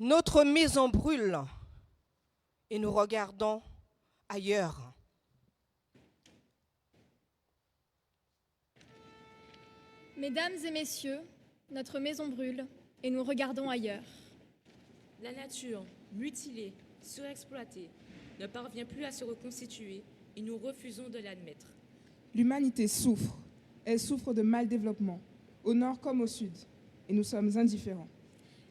Notre maison brûle et nous regardons ailleurs. Mesdames et messieurs, notre maison brûle et nous regardons ailleurs. La nature, mutilée, surexploitée, ne parvient plus à se reconstituer et nous refusons de l'admettre. L'humanité souffre. Elle souffre de mal-développement, au nord comme au sud, et nous sommes indifférents.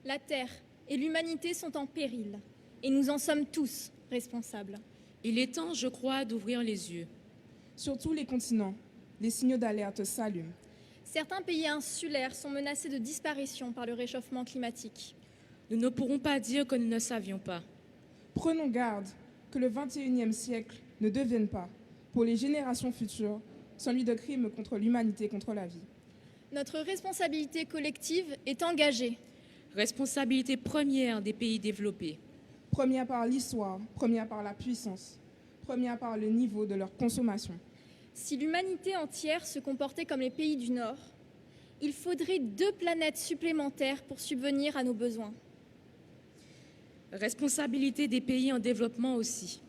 La Terre et l'humanité sont en péril et nous en sommes tous responsables. Il est temps, je crois, d'ouvrir les yeux. Sur tous les continents, les signaux d'alerte s'allument. Certains pays insulaires sont menacés de disparition par le réchauffement climatique. Nous ne pourrons pas dire que nous ne savions pas. Prenons garde que le XXIe siècle ne devienne pas, pour les générations futures, celui de crimes contre l'humanité, contre la vie. Notre responsabilité collective est engagée. Responsabilité première des pays développés. Première par l'histoire, première par la puissance, première par le niveau de leur consommation. Si l'humanité entière se comportait comme les pays du Nord, il faudrait 2 planètes supplémentaires pour subvenir à nos besoins. Responsabilité des pays en développement aussi.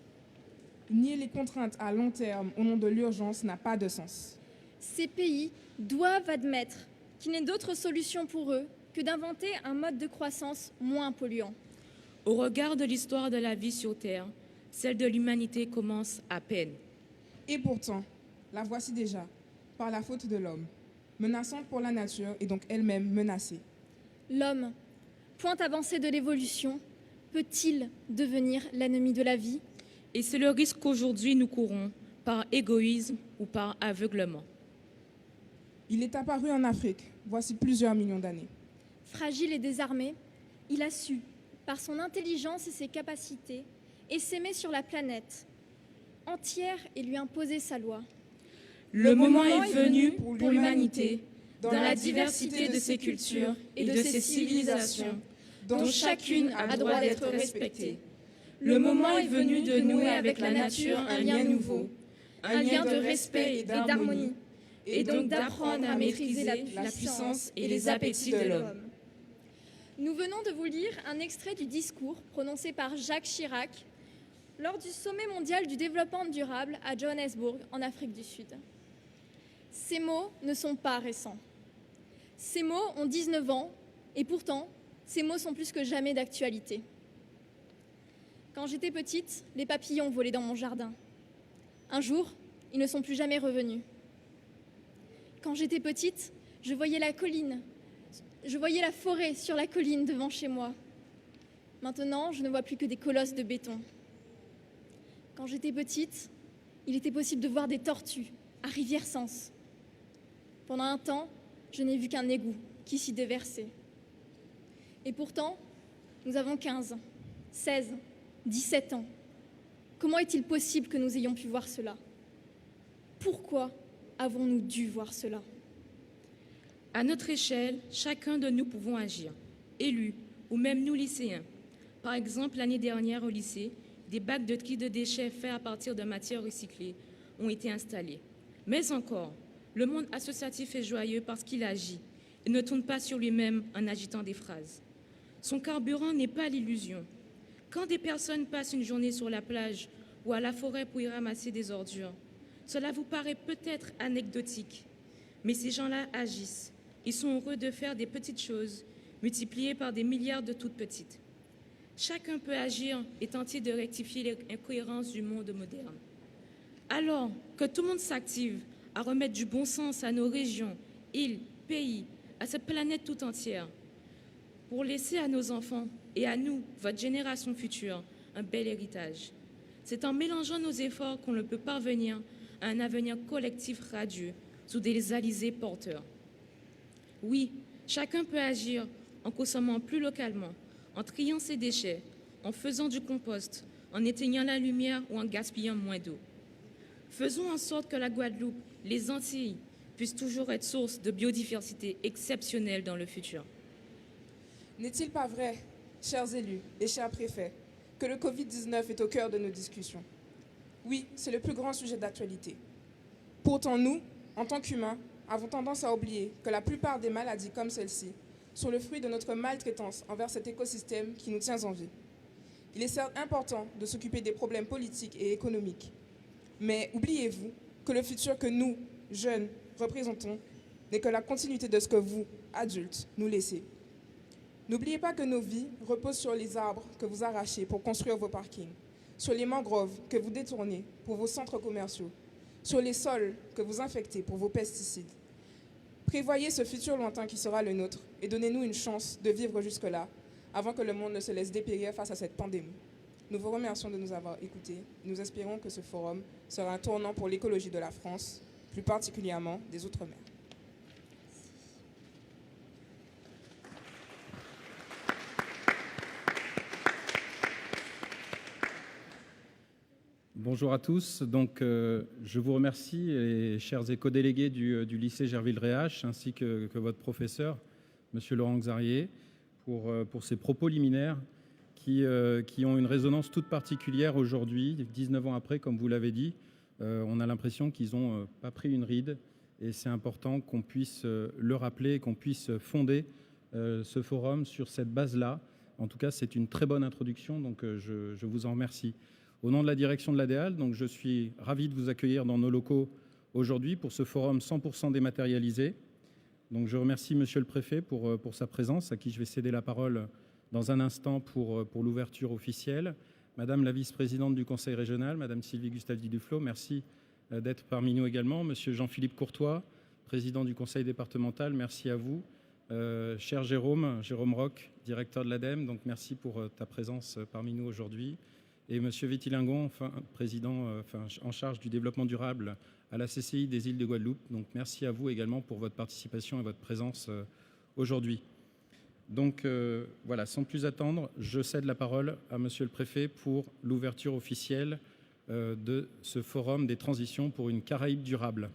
Nier les contraintes à long terme au nom de l'urgence n'a pas de sens. Ces pays doivent admettre qu'il n'est d'autre solution pour eux que d'inventer un mode de croissance moins polluant. Au regard de l'histoire de la vie sur Terre, celle de l'humanité commence à peine. Et pourtant, la voici déjà, par la faute de l'homme, menaçante pour la nature et donc elle-même menacée. L'homme, point avancé de l'évolution, peut-il devenir l'ennemi de la vie ? Et c'est le risque qu'aujourd'hui nous courons, par égoïsme ou par aveuglement. Il est apparu en Afrique, voici plusieurs millions d'années. Fragile et désarmé, il a su, par son intelligence et ses capacités, essaimer sur la planète entière et lui imposer sa loi. Le moment est venu pour l'humanité, dans la diversité de ses cultures et de ses civilisations, dont chacune a droit d'être respectée. Le moment est venu de nouer avec la nature un lien nouveau, un lien de respect et d'harmonie, et donc d'apprendre à maîtriser la puissance et les appétits de l'homme. Nous venons de vous lire un extrait du discours prononcé par Jacques Chirac lors du sommet mondial du développement durable à Johannesburg, en Afrique du Sud. Ces mots ne sont pas récents. Ces mots ont 19 ans et pourtant, ces mots sont plus que jamais d'actualité. Quand j'étais petite, les papillons volaient dans mon jardin. Un jour, ils ne sont plus jamais revenus. Quand j'étais petite, je voyais la forêt sur la colline devant chez moi. Maintenant, je ne vois plus que des colosses de béton. Quand j'étais petite, il était possible de voir des tortues à Rivière-Sens. Pendant un temps, je n'ai vu qu'un égout qui s'y déversait. Et pourtant, nous avons 15, 16, 17 ans. Comment est-il possible que nous ayons pu voir cela ? Pourquoi avons-nous dû voir cela ? À notre échelle, chacun de nous pouvons agir, élus ou même nous lycéens. Par exemple, l'année dernière au lycée, des bacs de tri de déchets faits à partir de matières recyclées ont été installés. Mais encore, le monde associatif est joyeux parce qu'il agit et ne tourne pas sur lui-même en agitant des phrases. Son carburant n'est pas l'illusion. Quand des personnes passent une journée sur la plage ou à la forêt pour y ramasser des ordures, cela vous paraît peut-être anecdotique, mais ces gens-là agissent. Ils sont heureux de faire des petites choses, multipliées par des milliards de toutes petites. Chacun peut agir et tenter de rectifier les incohérences du monde moderne. Alors que tout le monde s'active à remettre du bon sens à nos régions, îles, pays, à cette planète tout entière, pour laisser à nos enfants et à nous, votre génération future, un bel héritage. C'est en mélangeant nos efforts qu'on ne peut parvenir à un avenir collectif radieux, sous des alizés porteurs. Oui, chacun peut agir en consommant plus localement, en triant ses déchets, en faisant du compost, en éteignant la lumière ou en gaspillant moins d'eau. Faisons en sorte que la Guadeloupe, les Antilles, puissent toujours être source de biodiversité exceptionnelle dans le futur. N'est-il pas vrai, chers élus et chers préfets, que le Covid-19 est au cœur de nos discussions ? Oui, c'est le plus grand sujet d'actualité. Pourtant, nous, en tant qu'humains, avons tendance à oublier que la plupart des maladies comme celle-ci sont le fruit de notre maltraitance envers cet écosystème qui nous tient en vie. Il est certes important de s'occuper des problèmes politiques et économiques, mais oubliez-vous que le futur que nous, jeunes, représentons n'est que la continuité de ce que vous, adultes, nous laissez. N'oubliez pas que nos vies reposent sur les arbres que vous arrachez pour construire vos parkings, sur les mangroves que vous détournez pour vos centres commerciaux, sur les sols que vous infectez pour vos pesticides. Prévoyez ce futur lointain qui sera le nôtre et donnez-nous une chance de vivre jusque-là avant que le monde ne se laisse dépérir face à cette pandémie. Nous vous remercions de nous avoir écoutés. Nous espérons que ce forum sera un tournant pour l'écologie de la France, plus particulièrement des Outre-mer. Bonjour à tous. Donc, je vous remercie, les chers éco-délégués du lycée Gerville-Réache, ainsi que votre professeur, Monsieur Laurent Xarier, pour ces propos liminaires qui ont une résonance toute particulière aujourd'hui, 19 ans après, comme vous l'avez dit. On a l'impression qu'ils n'ont pas pris une ride, et c'est important qu'on puisse le rappeler et qu'on puisse fonder ce forum sur cette base-là. En tout cas, c'est une très bonne introduction, donc je vous en remercie. Au nom de la direction de l'ADEAL, donc je suis ravi de vous accueillir dans nos locaux aujourd'hui pour ce forum 100% dématérialisé. Donc je remercie Monsieur le Préfet pour sa présence, à qui je vais céder la parole dans un instant pour l'ouverture officielle. Madame la vice-présidente du Conseil régional, Madame Sylvie Gustave-Duflot, merci d'être parmi nous également. Monsieur Jean-Philippe Courtois, président du Conseil départemental, merci à vous. Cher Jérôme Roch, directeur de l'ADEME, donc merci pour ta présence parmi nous aujourd'hui. Et Monsieur Vétilingon, président en charge du développement durable à la CCI des îles de Guadeloupe. Donc merci à vous également pour votre participation et votre présence aujourd'hui. Donc voilà, sans plus attendre, je cède la parole à Monsieur le Préfet pour l'ouverture officielle de ce forum des transitions pour une Caraïbe durable.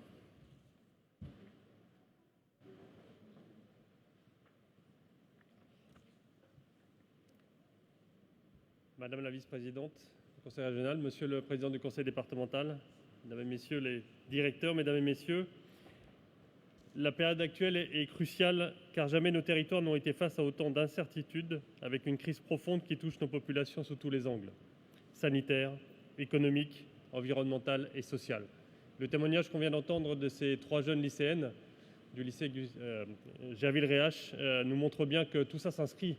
Madame la vice-présidente du Conseil régional, Monsieur le président du Conseil départemental, Mesdames et Messieurs les directeurs, Mesdames et Messieurs, la période actuelle est cruciale car jamais nos territoires n'ont été face à autant d'incertitudes avec une crise profonde qui touche nos populations sous tous les angles, sanitaire, économique, environnemental et social. Le témoignage qu'on vient d'entendre de ces 3 jeunes lycéennes du lycée Gerville-Réache nous montre bien que tout ça s'inscrit.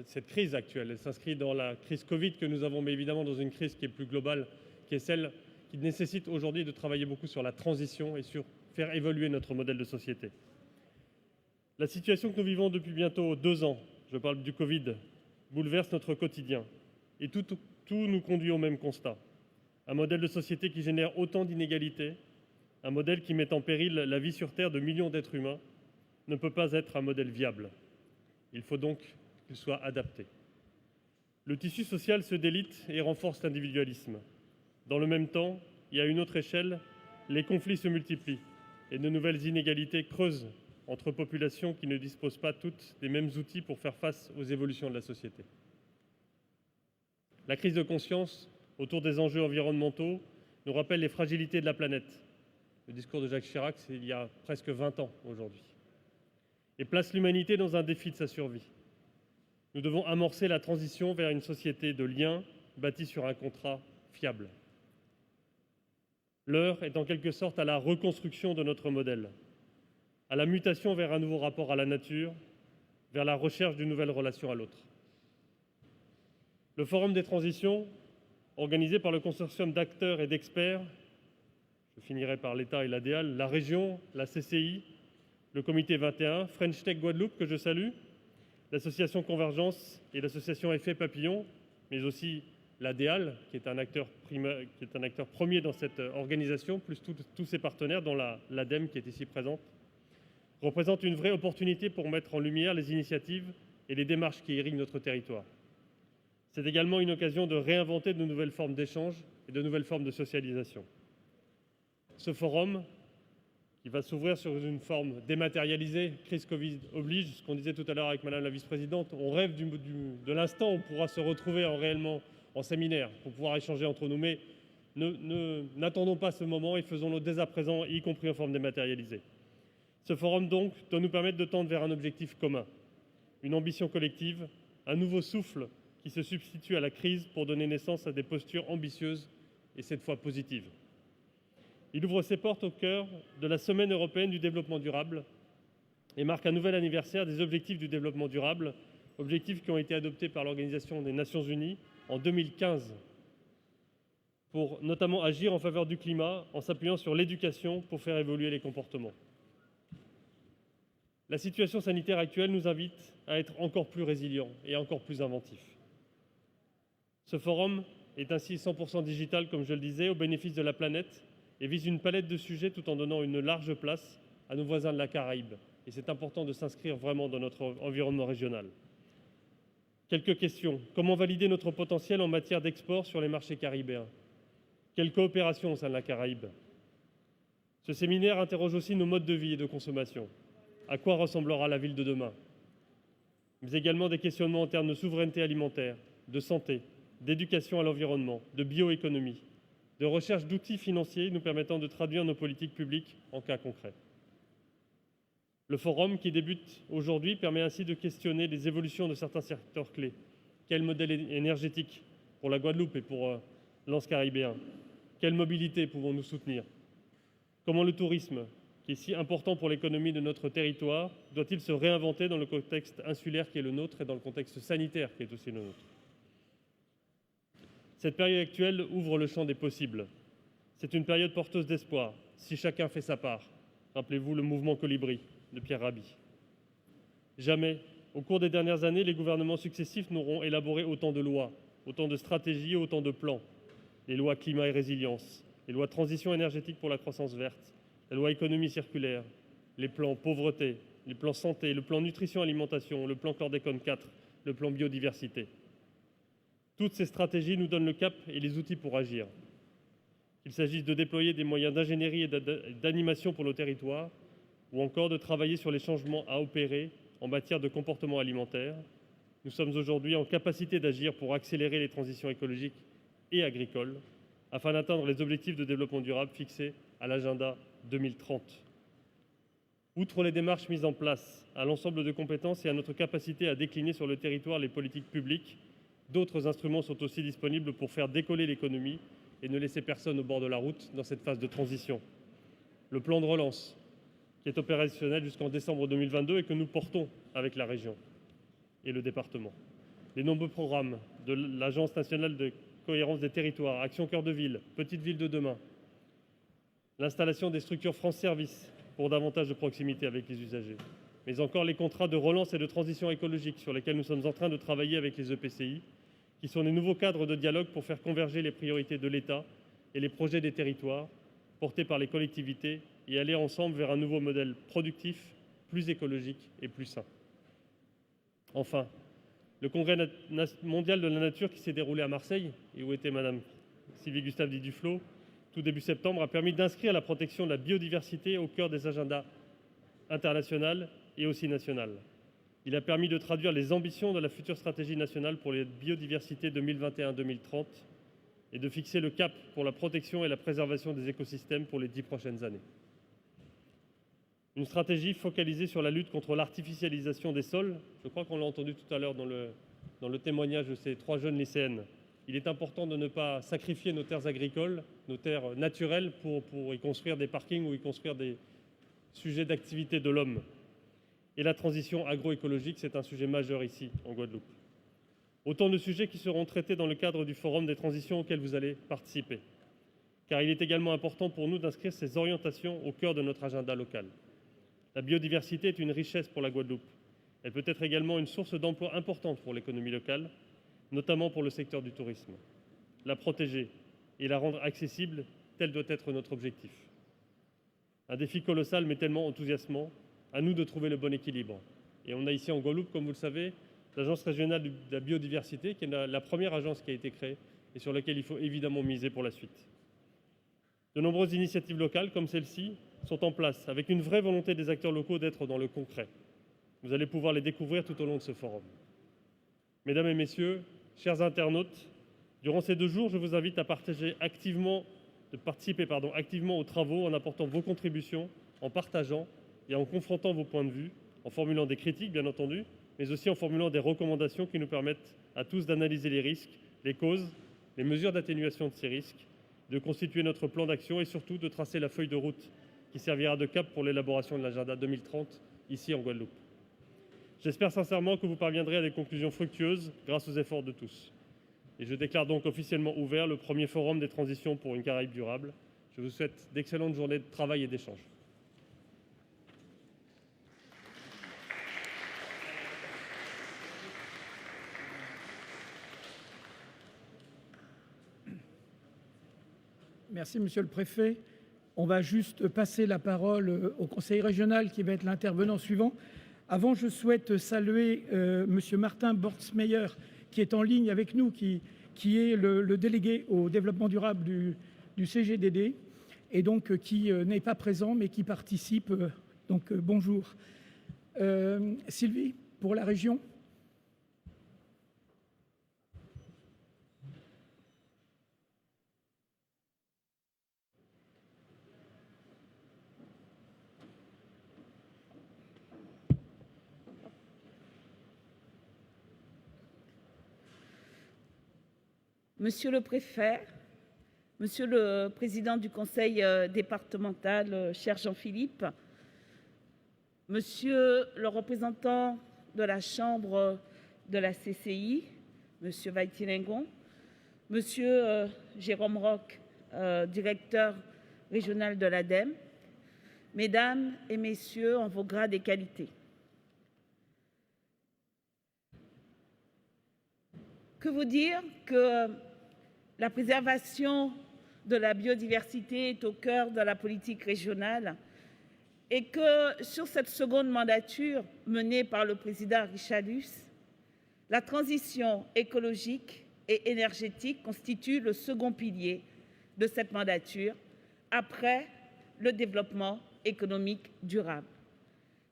Cette crise actuelle, elle s'inscrit dans la crise Covid que nous avons, mais évidemment dans une crise qui est plus globale, qui est celle qui nécessite aujourd'hui de travailler beaucoup sur la transition et sur faire évoluer notre modèle de société. La situation que nous vivons depuis bientôt 2 ans, je parle du Covid, bouleverse notre quotidien. Et tout nous conduit au même constat. Un modèle de société qui génère autant d'inégalités, un modèle qui met en péril la vie sur Terre de millions d'êtres humains, ne peut pas être un modèle viable. Il faut donc qu'il soit adapté. Le tissu social se délite et renforce l'individualisme. Dans le même temps, et à une autre échelle, les conflits se multiplient et de nouvelles inégalités creusent entre populations qui ne disposent pas toutes des mêmes outils pour faire face aux évolutions de la société. La crise de conscience autour des enjeux environnementaux nous rappelle les fragilités de la planète. Le discours de Jacques Chirac, c'est il y a presque 20 ans aujourd'hui. Et place l'humanité dans un défi de sa survie. Nous devons amorcer la transition vers une société de liens bâtie sur un contrat fiable. L'heure est en quelque sorte à la reconstruction de notre modèle, à la mutation vers un nouveau rapport à la nature, vers la recherche d'une nouvelle relation à l'autre. Le Forum des transitions, organisé par le consortium d'acteurs et d'experts, je finirai par l'État et l'ADEAL, la région, la CCI, le comité 21, French Tech Guadeloupe, que je salue, l'association Convergence et l'association Effet Papillon, mais aussi l'ADEAL, qui est un acteur premier dans cette organisation, plus tous ses partenaires, dont l'ADEME qui est ici présente, représentent une vraie opportunité pour mettre en lumière les initiatives et les démarches qui irriguent notre territoire. C'est également une occasion de réinventer de nouvelles formes d'échange et de nouvelles formes de socialisation. Ce forum, qui va s'ouvrir sur une forme dématérialisée, crise Covid oblige, ce qu'on disait tout à l'heure avec Madame la vice-présidente, on rêve de l'instant où on pourra se retrouver réellement en séminaire pour pouvoir échanger entre nous, mais n'attendons pas ce moment et faisons-le dès à présent, y compris en forme dématérialisée. Ce forum, donc, doit nous permettre de tendre vers un objectif commun, une ambition collective, un nouveau souffle qui se substitue à la crise pour donner naissance à des postures ambitieuses et cette fois positives. Il ouvre ses portes au cœur de la Semaine européenne du développement durable et marque un nouvel anniversaire des objectifs du développement durable, objectifs qui ont été adoptés par l'Organisation des Nations Unies en 2015 pour notamment agir en faveur du climat en s'appuyant sur l'éducation pour faire évoluer les comportements. La situation sanitaire actuelle nous invite à être encore plus résilients et encore plus inventifs. Ce forum est ainsi 100% digital, comme je le disais, au bénéfice de la planète et vise une palette de sujets tout en donnant une large place à nos voisins de la Caraïbe. Et c'est important de s'inscrire vraiment dans notre environnement régional. Quelques questions. Comment valider notre potentiel en matière d'export sur les marchés caribéens? Quelle coopération au sein de la Caraïbe? Ce séminaire interroge aussi nos modes de vie et de consommation. À quoi ressemblera la ville de demain? Mais également des questionnements en termes de souveraineté alimentaire, de santé, d'éducation à l'environnement, de bioéconomie, de recherche d'outils financiers nous permettant de traduire nos politiques publiques en cas concrets. Le forum qui débute aujourd'hui permet ainsi de questionner les évolutions de certains secteurs clés. Quel modèle énergétique pour la Guadeloupe et pour l'Anse caribéen? Quelle mobilité pouvons-nous soutenir? Comment le tourisme, qui est si important pour l'économie de notre territoire, doit-il se réinventer dans le contexte insulaire qui est le nôtre et dans le contexte sanitaire qui est aussi le nôtre? Cette période actuelle ouvre le champ des possibles. C'est une période porteuse d'espoir, si chacun fait sa part. Rappelez-vous le mouvement Colibri de Pierre Rabhi. Jamais, au cours des dernières années, les gouvernements successifs n'auront élaboré autant de lois, autant de stratégies, autant de plans. Les lois climat et résilience, les lois transition énergétique pour la croissance verte, la loi économie circulaire, les plans pauvreté, les plans santé, le plan nutrition-alimentation, le plan chlordécone 4, le plan biodiversité. Toutes ces stratégies nous donnent le cap et les outils pour agir. Qu'il s'agisse de déployer des moyens d'ingénierie et d'animation pour nos territoires, ou encore de travailler sur les changements à opérer en matière de comportement alimentaire. Nous sommes aujourd'hui en capacité d'agir pour accélérer les transitions écologiques et agricoles, afin d'atteindre les objectifs de développement durable fixés à l'agenda 2030. Outre les démarches mises en place, à l'ensemble de compétences et à notre capacité à décliner sur le territoire les politiques publiques, d'autres instruments sont aussi disponibles pour faire décoller l'économie et ne laisser personne au bord de la route dans cette phase de transition. Le plan de relance, qui est opérationnel jusqu'en décembre 2022 et que nous portons avec la région et le département. Les nombreux programmes de l'Agence nationale de cohérence des territoires, Action Cœur de Ville, Petite Ville de demain, l'installation des structures France Service pour davantage de proximité avec les usagers, mais encore les contrats de relance et de transition écologique sur lesquels nous sommes en train de travailler avec les EPCI, qui sont les nouveaux cadres de dialogue pour faire converger les priorités de l'État et les projets des territoires portés par les collectivités et aller ensemble vers un nouveau modèle productif, plus écologique et plus sain. Enfin, le Congrès mondial de la nature qui s'est déroulé à Marseille, et où était Madame Sylvie Gustave Di Duflo, tout début septembre, a permis d'inscrire la protection de la biodiversité au cœur des agendas internationaux et aussi nationaux. Il a permis de traduire les ambitions de la future stratégie nationale pour la biodiversité 2021-2030 et de fixer le cap pour la protection et la préservation des écosystèmes pour les 10 prochaines années. Une stratégie focalisée sur la lutte contre l'artificialisation des sols. Je crois qu'on l'a entendu tout à l'heure dans le témoignage de ces 3 jeunes lycéennes. Il est important de ne pas sacrifier nos terres agricoles, nos terres naturelles pour y construire des parkings ou y construire des sujets d'activité de l'homme. Et la transition agroécologique, c'est un sujet majeur ici, en Guadeloupe. Autant de sujets qui seront traités dans le cadre du Forum des transitions auquel vous allez participer. Car il est également important pour nous d'inscrire ces orientations au cœur de notre agenda local. La biodiversité est une richesse pour la Guadeloupe. Elle peut être également une source d'emploi importante pour l'économie locale, notamment pour le secteur du tourisme. La protéger et la rendre accessible, tel doit être notre objectif. Un défi colossal mais tellement enthousiasmant, à nous de trouver le bon équilibre. Et on a ici en Guadeloupe, comme vous le savez, l'Agence régionale de la biodiversité, qui est la première agence qui a été créée et sur laquelle il faut évidemment miser pour la suite. De nombreuses initiatives locales, comme celle-ci, sont en place, avec une vraie volonté des acteurs locaux d'être dans le concret. Vous allez pouvoir les découvrir tout au long de ce forum. Mesdames et messieurs, chers internautes, durant ces 2 jours, je vous invite à participer activement aux travaux en apportant vos contributions, en partageant et en confrontant vos points de vue, en formulant des critiques, bien entendu, mais aussi en formulant des recommandations qui nous permettent à tous d'analyser les risques, les causes, les mesures d'atténuation de ces risques, de constituer notre plan d'action et surtout de tracer la feuille de route qui servira de cap pour l'élaboration de l'agenda 2030 ici en Guadeloupe. J'espère sincèrement que vous parviendrez à des conclusions fructueuses grâce aux efforts de tous. Et je déclare donc officiellement ouvert le premier forum des transitions pour une Caraïbe durable. Je vous souhaite d'excellentes journées de travail et d'échange. Merci, Monsieur le Préfet. On va juste passer la parole au Conseil régional qui va être l'intervenant suivant. Avant, je souhaite saluer Monsieur Martin Bortsmeyer qui est en ligne avec nous, qui est le délégué au développement durable du CGDD et donc qui n'est pas présent mais qui participe. Donc bonjour. Sylvie, pour la région. Monsieur le préfet, monsieur le président du conseil départemental, cher Jean-Philippe, monsieur le représentant de la chambre de la CCI, monsieur Vaïti-Lingon, monsieur Jérôme Roch, directeur régional de l'ADEME, mesdames et messieurs en vos grades et qualités. Que vous dire que la préservation de la biodiversité est au cœur de la politique régionale et que sur cette seconde mandature menée par le président Richalus, la transition écologique et énergétique constitue le second pilier de cette mandature après le développement économique durable.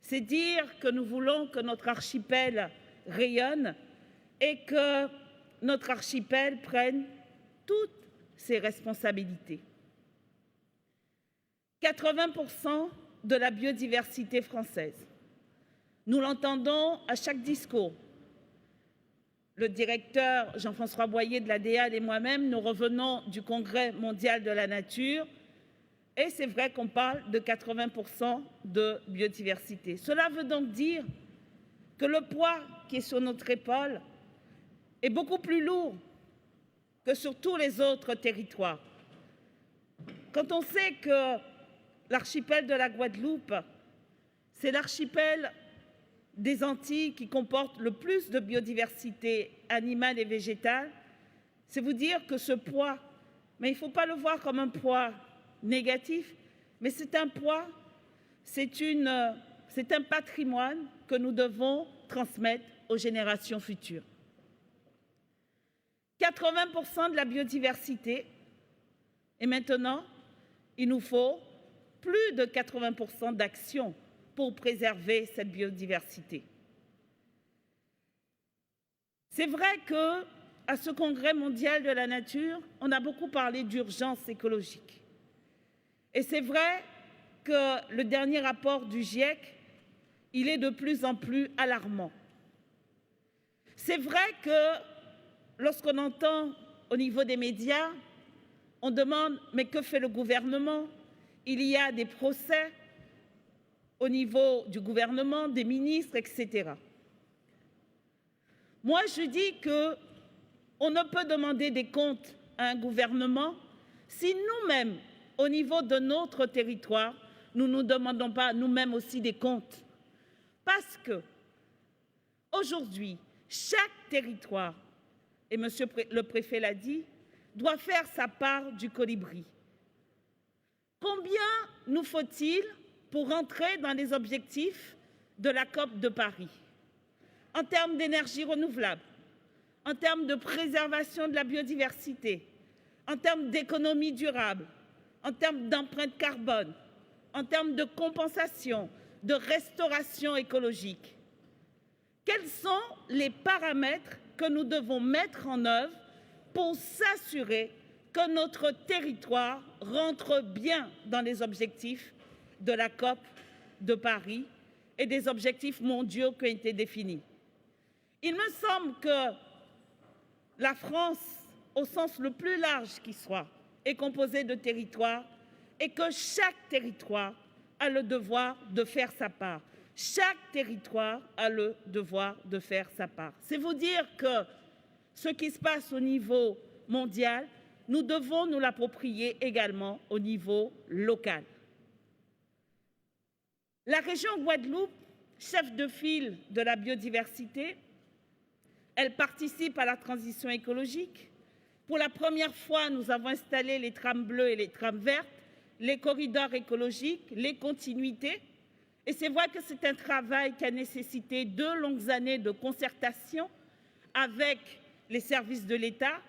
C'est dire que nous voulons que notre archipel rayonne et que notre archipel prenne toutes ses responsabilités. 80% de la biodiversité française. Nous l'entendons à chaque discours. Le directeur Jean-François Boyer de l'ADEAL et moi-même, nous revenons du Congrès mondial de la nature et c'est vrai qu'on parle de 80% de biodiversité. Cela veut donc dire que le poids qui est sur notre épaule est beaucoup plus lourd que sur tous les autres territoires. Quand on sait que l'archipel de la Guadeloupe, c'est l'archipel des Antilles qui comporte le plus de biodiversité animale et végétale, c'est vous dire que ce poids, mais il ne faut pas le voir comme un poids négatif, mais c'est un poids, c'est un patrimoine que nous devons transmettre aux générations futures. 80% de la biodiversité, et maintenant, il nous faut plus de 80% d'actions pour préserver cette biodiversité. C'est vrai qu'à ce Congrès mondial de la nature, on a beaucoup parlé d'urgence écologique. Et c'est vrai que le dernier rapport du GIEC, il est de plus en plus alarmant. C'est vrai que lorsqu'on entend au niveau des médias, on demande « mais que fait le gouvernement ?» Il y a des procès au niveau du gouvernement, des ministres, etc. Moi, je dis qu'on ne peut demander des comptes à un gouvernement si nous-mêmes, au niveau de notre territoire, nous ne nous demandons pas nous-mêmes aussi des comptes. Parce que, aujourd'hui, chaque territoire, et monsieur le préfet l'a dit, doit faire sa part du colibri. Combien nous faut-il pour entrer dans les objectifs de la COP de Paris en termes d'énergie renouvelable, en termes de préservation de la biodiversité, en termes d'économie durable, en termes d'empreinte carbone, en termes de compensation, de restauration écologique? Quels sont les paramètres que nous devons mettre en œuvre pour s'assurer que notre territoire rentre bien dans les objectifs de la COP de Paris et des objectifs mondiaux qui ont été définis. Il me semble que la France, au sens le plus large qui soit, est composée de territoires et que chaque territoire a le devoir de faire sa part. Chaque territoire a le devoir de faire sa part. C'est vous dire que ce qui se passe au niveau mondial, nous devons nous l'approprier également au niveau local. La région Guadeloupe, chef de file de la biodiversité, elle participe à la transition écologique. Pour la première fois, nous avons installé les trames bleues et les trames vertes, les corridors écologiques, les continuités. Et c'est vrai que c'est un travail qui a nécessité 2 longues années de concertation avec les services de l'État,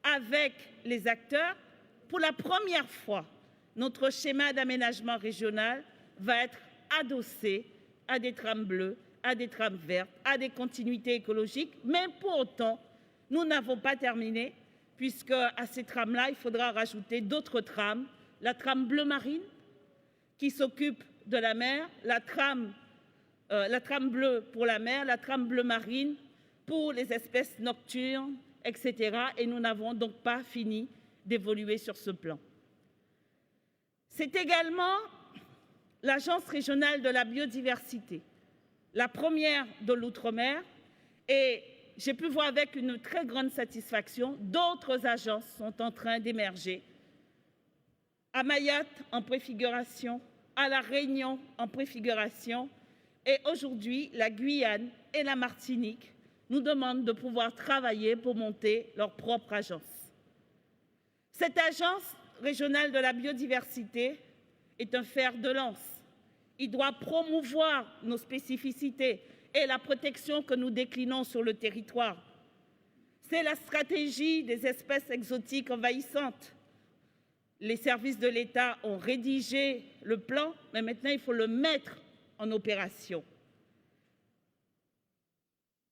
avec les acteurs. Pour la première fois, notre schéma d'aménagement régional va être adossé à des trames bleues, à des trames vertes, à des continuités écologiques. Mais pour autant, nous n'avons pas terminé, puisque à ces trames-là, il faudra rajouter d'autres trames. La trame bleu marine, qui s'occupe de la mer, la trame bleue pour la mer, la trame bleu marine pour les espèces nocturnes, etc. Et nous n'avons donc pas fini d'évoluer sur ce plan. C'est également l'Agence régionale de la biodiversité, la première de l'outre-mer, et j'ai pu voir avec une très grande satisfaction, d'autres agences sont en train d'émerger. À Mayotte, en préfiguration, à La Réunion, en préfiguration, et aujourd'hui, la Guyane et la Martinique nous demandent de pouvoir travailler pour monter leur propre agence. Cette agence régionale de la biodiversité est un fer de lance. Il doit promouvoir nos spécificités et la protection que nous déclinons sur le territoire. C'est la stratégie des espèces exotiques envahissantes. Les services de l'État ont rédigé le plan, mais maintenant il faut le mettre en opération.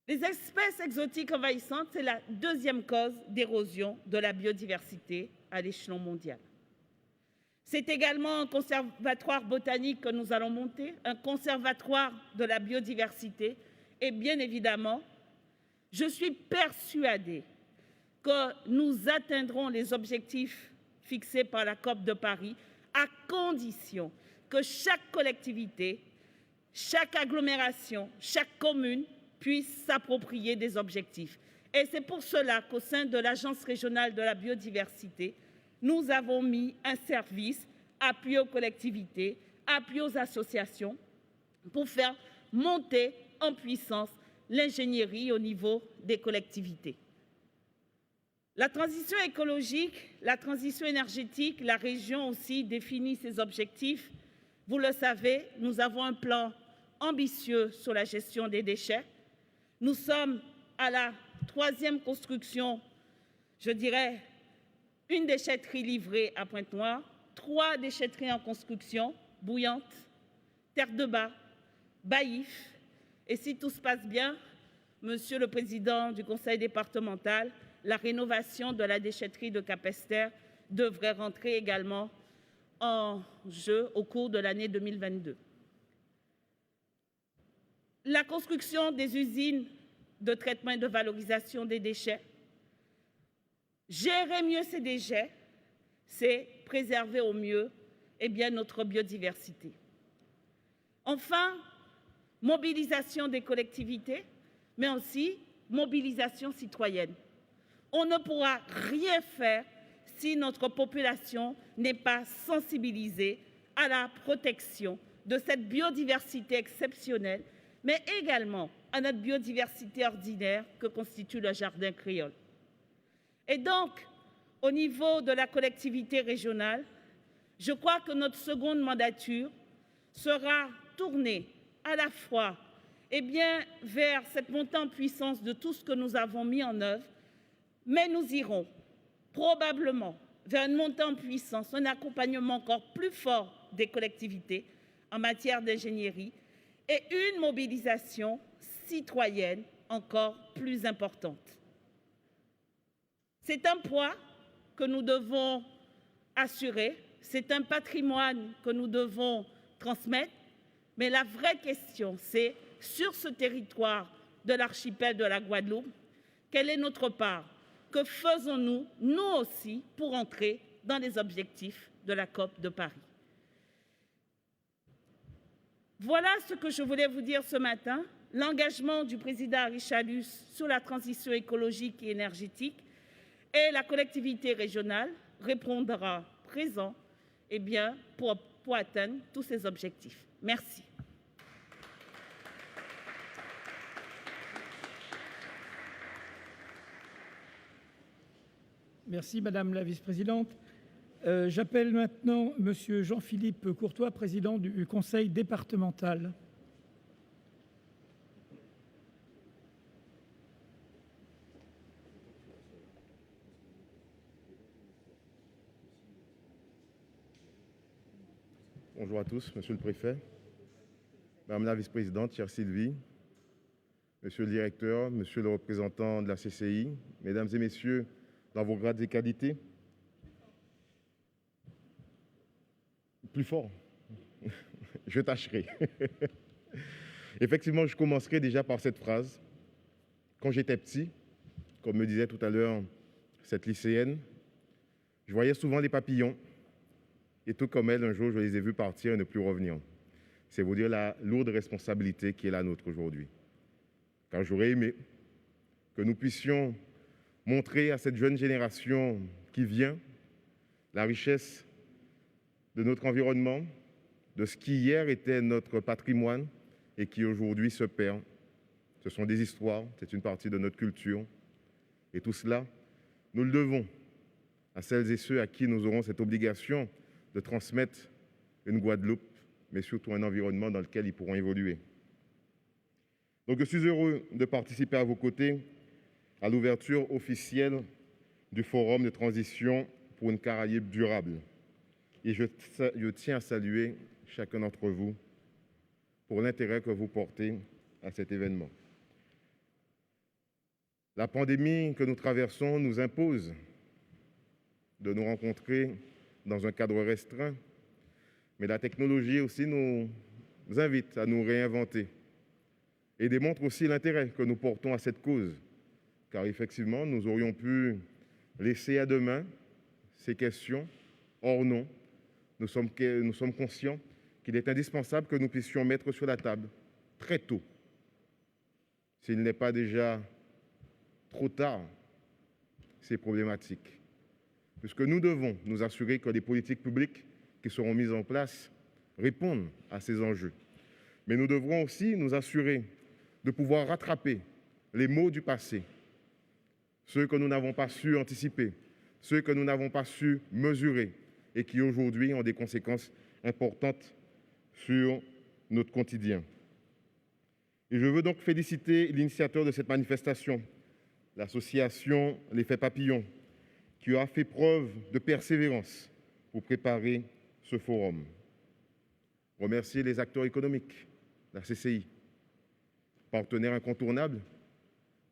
Les espèces exotiques envahissantes, c'est la 2e cause d'érosion de la biodiversité à l'échelon mondial. C'est également un conservatoire botanique que nous allons monter, un conservatoire de la biodiversité. Et bien évidemment, je suis persuadée que nous atteindrons les objectifs fixés par la COP de Paris, à condition que chaque collectivité, chaque agglomération, chaque commune puisse s'approprier des objectifs. Et c'est pour cela qu'au sein de l'Agence régionale de la biodiversité, nous avons mis un service appui aux collectivités, appui aux associations, pour faire monter en puissance l'ingénierie au niveau des collectivités. La transition écologique, la transition énergétique, la région aussi définit ses objectifs. Vous le savez, nous avons un plan ambitieux sur la gestion des déchets. Nous sommes à la 3e construction, je dirais, une déchetterie livrée à Pointe-Noire, 3 déchetteries en construction, Bouillante, Terre-de-Bas, Baïf. Et si tout se passe bien, Monsieur le Président du Conseil départemental, la rénovation de la déchetterie de Capesterre devrait rentrer également en jeu au cours de l'année 2022. La construction des usines de traitement et de valorisation des déchets. Gérer mieux ces déchets, c'est préserver au mieux notre biodiversité. Enfin, mobilisation des collectivités, mais aussi mobilisation citoyenne. On ne pourra rien faire si notre population n'est pas sensibilisée à la protection de cette biodiversité exceptionnelle, mais également à notre biodiversité ordinaire que constitue le jardin créole. Et donc, au niveau de la collectivité régionale, je crois que notre seconde mandature sera tournée à la fois vers cette montée en puissance de tout ce que nous avons mis en œuvre, mais nous irons probablement vers une montée en puissance, un accompagnement encore plus fort des collectivités en matière d'ingénierie et une mobilisation citoyenne encore plus importante. C'est un poids que nous devons assurer, c'est un patrimoine que nous devons transmettre, Mais la vraie question, c'est, sur ce territoire de l'archipel de la Guadeloupe, quelle est notre part? Que faisons-nous, nous aussi, pour entrer dans les objectifs de la COP de Paris? Voilà ce que je voulais vous dire ce matin. L'engagement du président Richalus sur la transition écologique et énergétique et la collectivité régionale répondra présent pour atteindre tous ces objectifs. Merci. Merci, Madame la vice-présidente. J'appelle maintenant Monsieur Jean-Philippe Courtois, président du Conseil départemental. Bonjour à tous, Monsieur le Préfet, Madame la Vice-présidente, chère Sylvie, Monsieur le Directeur, Monsieur le représentant de la CCI, Mesdames et Messieurs, dans vos grades et qualités. Plus fort. Je tâcherai. Effectivement, je commencerai déjà par cette phrase. Quand j'étais petit, comme me disait tout à l'heure cette lycéenne, je voyais souvent les papillons. Et tout comme elle, un jour, je les ai vus partir et ne plus revenir. C'est vous dire la lourde responsabilité qui est la nôtre aujourd'hui. Car j'aurais aimé que nous puissions montrer à cette jeune génération qui vient la richesse de notre environnement, de ce qui hier était notre patrimoine et qui aujourd'hui se perd. Ce sont des histoires, c'est une partie de notre culture. Et tout cela, nous le devons à celles et ceux à qui nous aurons cette obligation de transmettre une Guadeloupe, mais surtout un environnement dans lequel ils pourront évoluer. Donc je suis heureux de participer à vos côtés à l'ouverture officielle du Forum de transition pour une Caraïbe durable. Et je tiens à saluer chacun d'entre vous pour l'intérêt que vous portez à cet événement. La pandémie que nous traversons nous impose de nous rencontrer dans un cadre restreint, mais la technologie aussi nous invite à nous réinventer et démontre aussi l'intérêt que nous portons à cette cause, car effectivement, nous aurions pu laisser à demain ces questions. Or non, nous sommes conscients qu'il est indispensable que nous puissions mettre sur la table très tôt, s'il n'est pas déjà trop tard, ces problématiques. Puisque nous devons nous assurer que les politiques publiques qui seront mises en place répondent à ces enjeux. Mais nous devrons aussi nous assurer de pouvoir rattraper les maux du passé, ceux que nous n'avons pas su anticiper, ceux que nous n'avons pas su mesurer et qui aujourd'hui ont des conséquences importantes sur notre quotidien. Et je veux donc féliciter l'initiateur de cette manifestation, l'association L'Effet Papillon, qui a fait preuve de persévérance pour préparer ce forum. Remercier les acteurs économiques, la CCI, partenaire incontournable,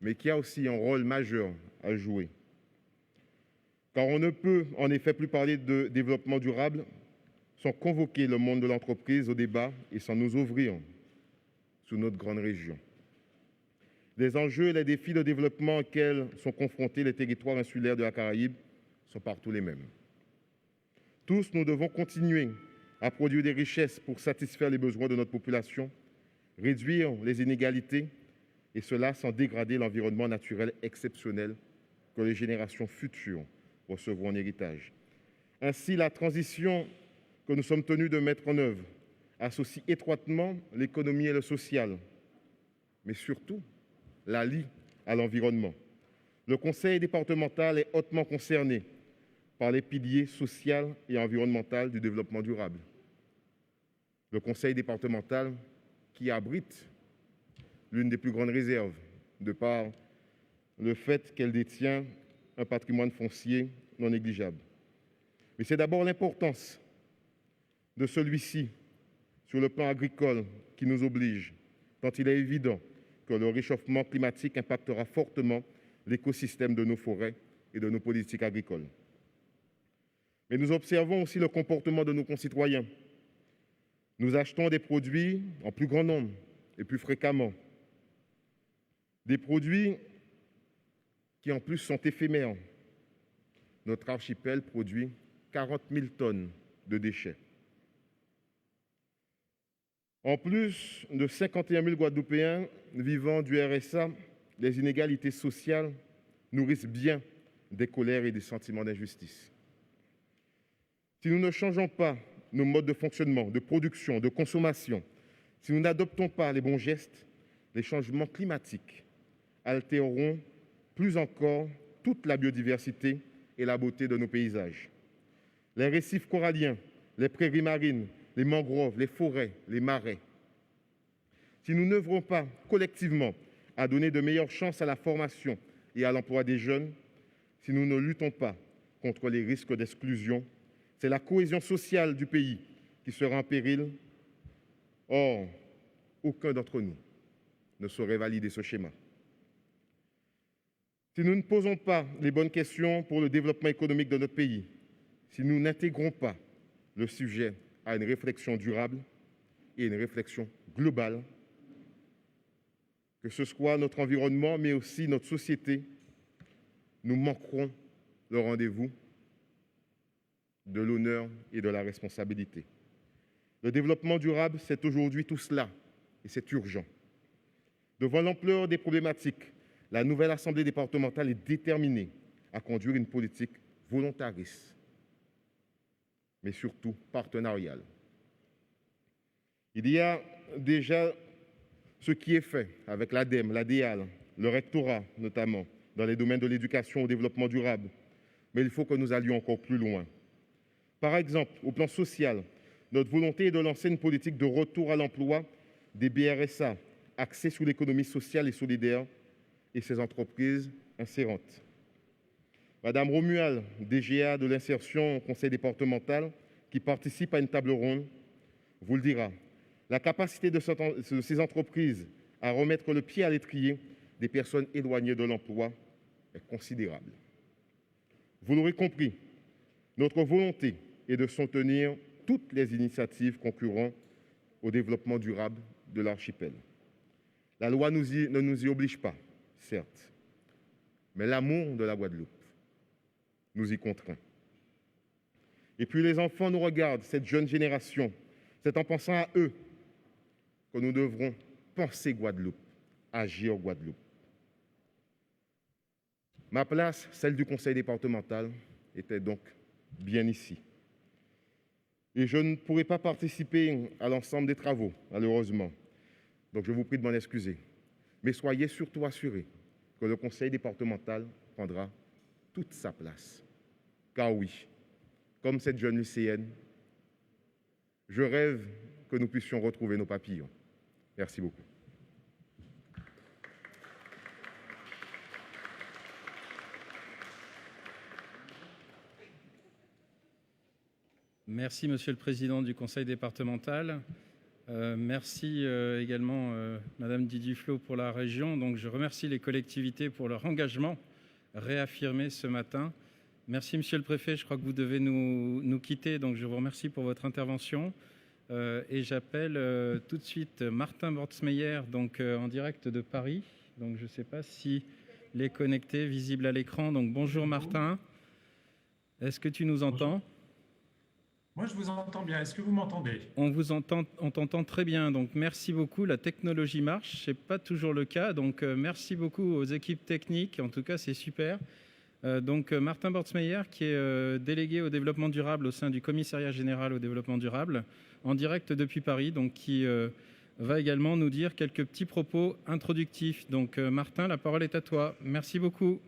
mais qui a aussi un rôle majeur à jouer. Car on ne peut en effet plus parler de développement durable sans convoquer le monde de l'entreprise au débat et sans nous ouvrir sur notre grande région. Les enjeux et les défis de développement auxquels sont confrontés les territoires insulaires de la Caraïbe sont partout les mêmes. Tous, nous devons continuer à produire des richesses pour satisfaire les besoins de notre population, réduire les inégalités, et cela sans dégrader l'environnement naturel exceptionnel que les générations futures recevront en héritage. Ainsi, la transition que nous sommes tenus de mettre en œuvre associe étroitement l'économie et le social, mais surtout la lie à l'environnement. Le conseil départemental est hautement concerné par les piliers social et environnemental du développement durable. Le conseil départemental qui abrite l'une des plus grandes réserves, de par le fait qu'elle détient un patrimoine foncier non négligeable. Mais c'est d'abord l'importance de celui-ci sur le plan agricole qui nous oblige, tant il est évident que le réchauffement climatique impactera fortement l'écosystème de nos forêts et de nos politiques agricoles. Mais nous observons aussi le comportement de nos concitoyens. Nous achetons des produits en plus grand nombre et plus fréquemment. Des produits qui en plus sont éphémères. Notre archipel produit 40 000 tonnes de déchets. En plus de 51 000 Guadeloupéens vivant du RSA, les inégalités sociales nourrissent bien des colères et des sentiments d'injustice. Si nous ne changeons pas nos modes de fonctionnement, de production, de consommation, si nous n'adoptons pas les bons gestes, les changements climatiques altéreront plus encore toute la biodiversité et la beauté de nos paysages. Les récifs coralliens, les prairies marines, les mangroves, les forêts, les marais. Si nous n'œuvrons pas collectivement à donner de meilleures chances à la formation et à l'emploi des jeunes, si nous ne luttons pas contre les risques d'exclusion, c'est la cohésion sociale du pays qui sera en péril. Or, aucun d'entre nous ne saurait valider ce schéma. Si nous ne posons pas les bonnes questions pour le développement économique de notre pays, si nous n'intégrons pas le sujet à une réflexion durable et une réflexion globale, que ce soit notre environnement, mais aussi notre société, nous manquerons le rendez-vous de l'honneur et de la responsabilité. Le développement durable, c'est aujourd'hui tout cela, et c'est urgent. Devant l'ampleur des problématiques, la nouvelle Assemblée départementale est déterminée à conduire une politique volontariste, mais surtout partenariale. Il y a déjà ce qui est fait avec l'ADEME, l'ADEAL, le rectorat notamment, dans les domaines de l'éducation au développement durable. Mais il faut que nous allions encore plus loin. Par exemple, au plan social, notre volonté est de lancer une politique de retour à l'emploi des BRSA, axée sur l'économie sociale et solidaire et ses entreprises insérantes. Madame Romuald, DGA de l'insertion au conseil départemental, qui participe à une table ronde, vous le dira. La capacité de ces entreprises à remettre le pied à l'étrier des personnes éloignées de l'emploi est considérable. Vous l'aurez compris, notre volonté est de soutenir toutes les initiatives concourant au développement durable de l'archipel. La loi ne nous y oblige pas, certes, mais l'amour de la Guadeloupe nous y contraint. Et puis les enfants nous regardent, cette jeune génération. C'est en pensant à eux que nous devrons penser Guadeloupe, agir Guadeloupe. Ma place, celle du conseil départemental, était donc bien ici. Et je ne pourrai pas participer à l'ensemble des travaux, malheureusement. Donc je vous prie de m'en excuser. Mais soyez surtout assurés que le conseil départemental prendra toute sa place. Car oui, comme cette jeune lycéenne, je rêve que nous puissions retrouver nos papillons. Merci beaucoup. Merci, Monsieur le Président du Conseil départemental. Merci également, Madame Diduflo, pour la région. Donc, je remercie les collectivités pour leur engagement réaffirmé ce matin. Merci, Monsieur le Préfet. Je crois que vous devez nous quitter. Donc, je vous remercie pour votre intervention. Et j'appelle tout de suite Martin Bortsmeyer, donc en direct de Paris. Donc, je ne sais pas s'il est connecté, visible à l'écran. Donc, bonjour Martin. Est-ce que tu nous entends ? Moi, je vous entends bien. Est-ce que vous m'entendez ? On vous entend, on t'entend très bien. Donc, merci beaucoup. La technologie marche. Ce n'est pas toujours le cas. Donc, merci beaucoup aux équipes techniques. En tout cas, c'est super. Donc, Martin Bortsmeyer, qui est délégué au développement durable au sein du Commissariat général au développement durable, en direct depuis Paris, donc qui va également nous dire quelques petits propos introductifs. Donc, Martin, la parole est à toi. Merci beaucoup.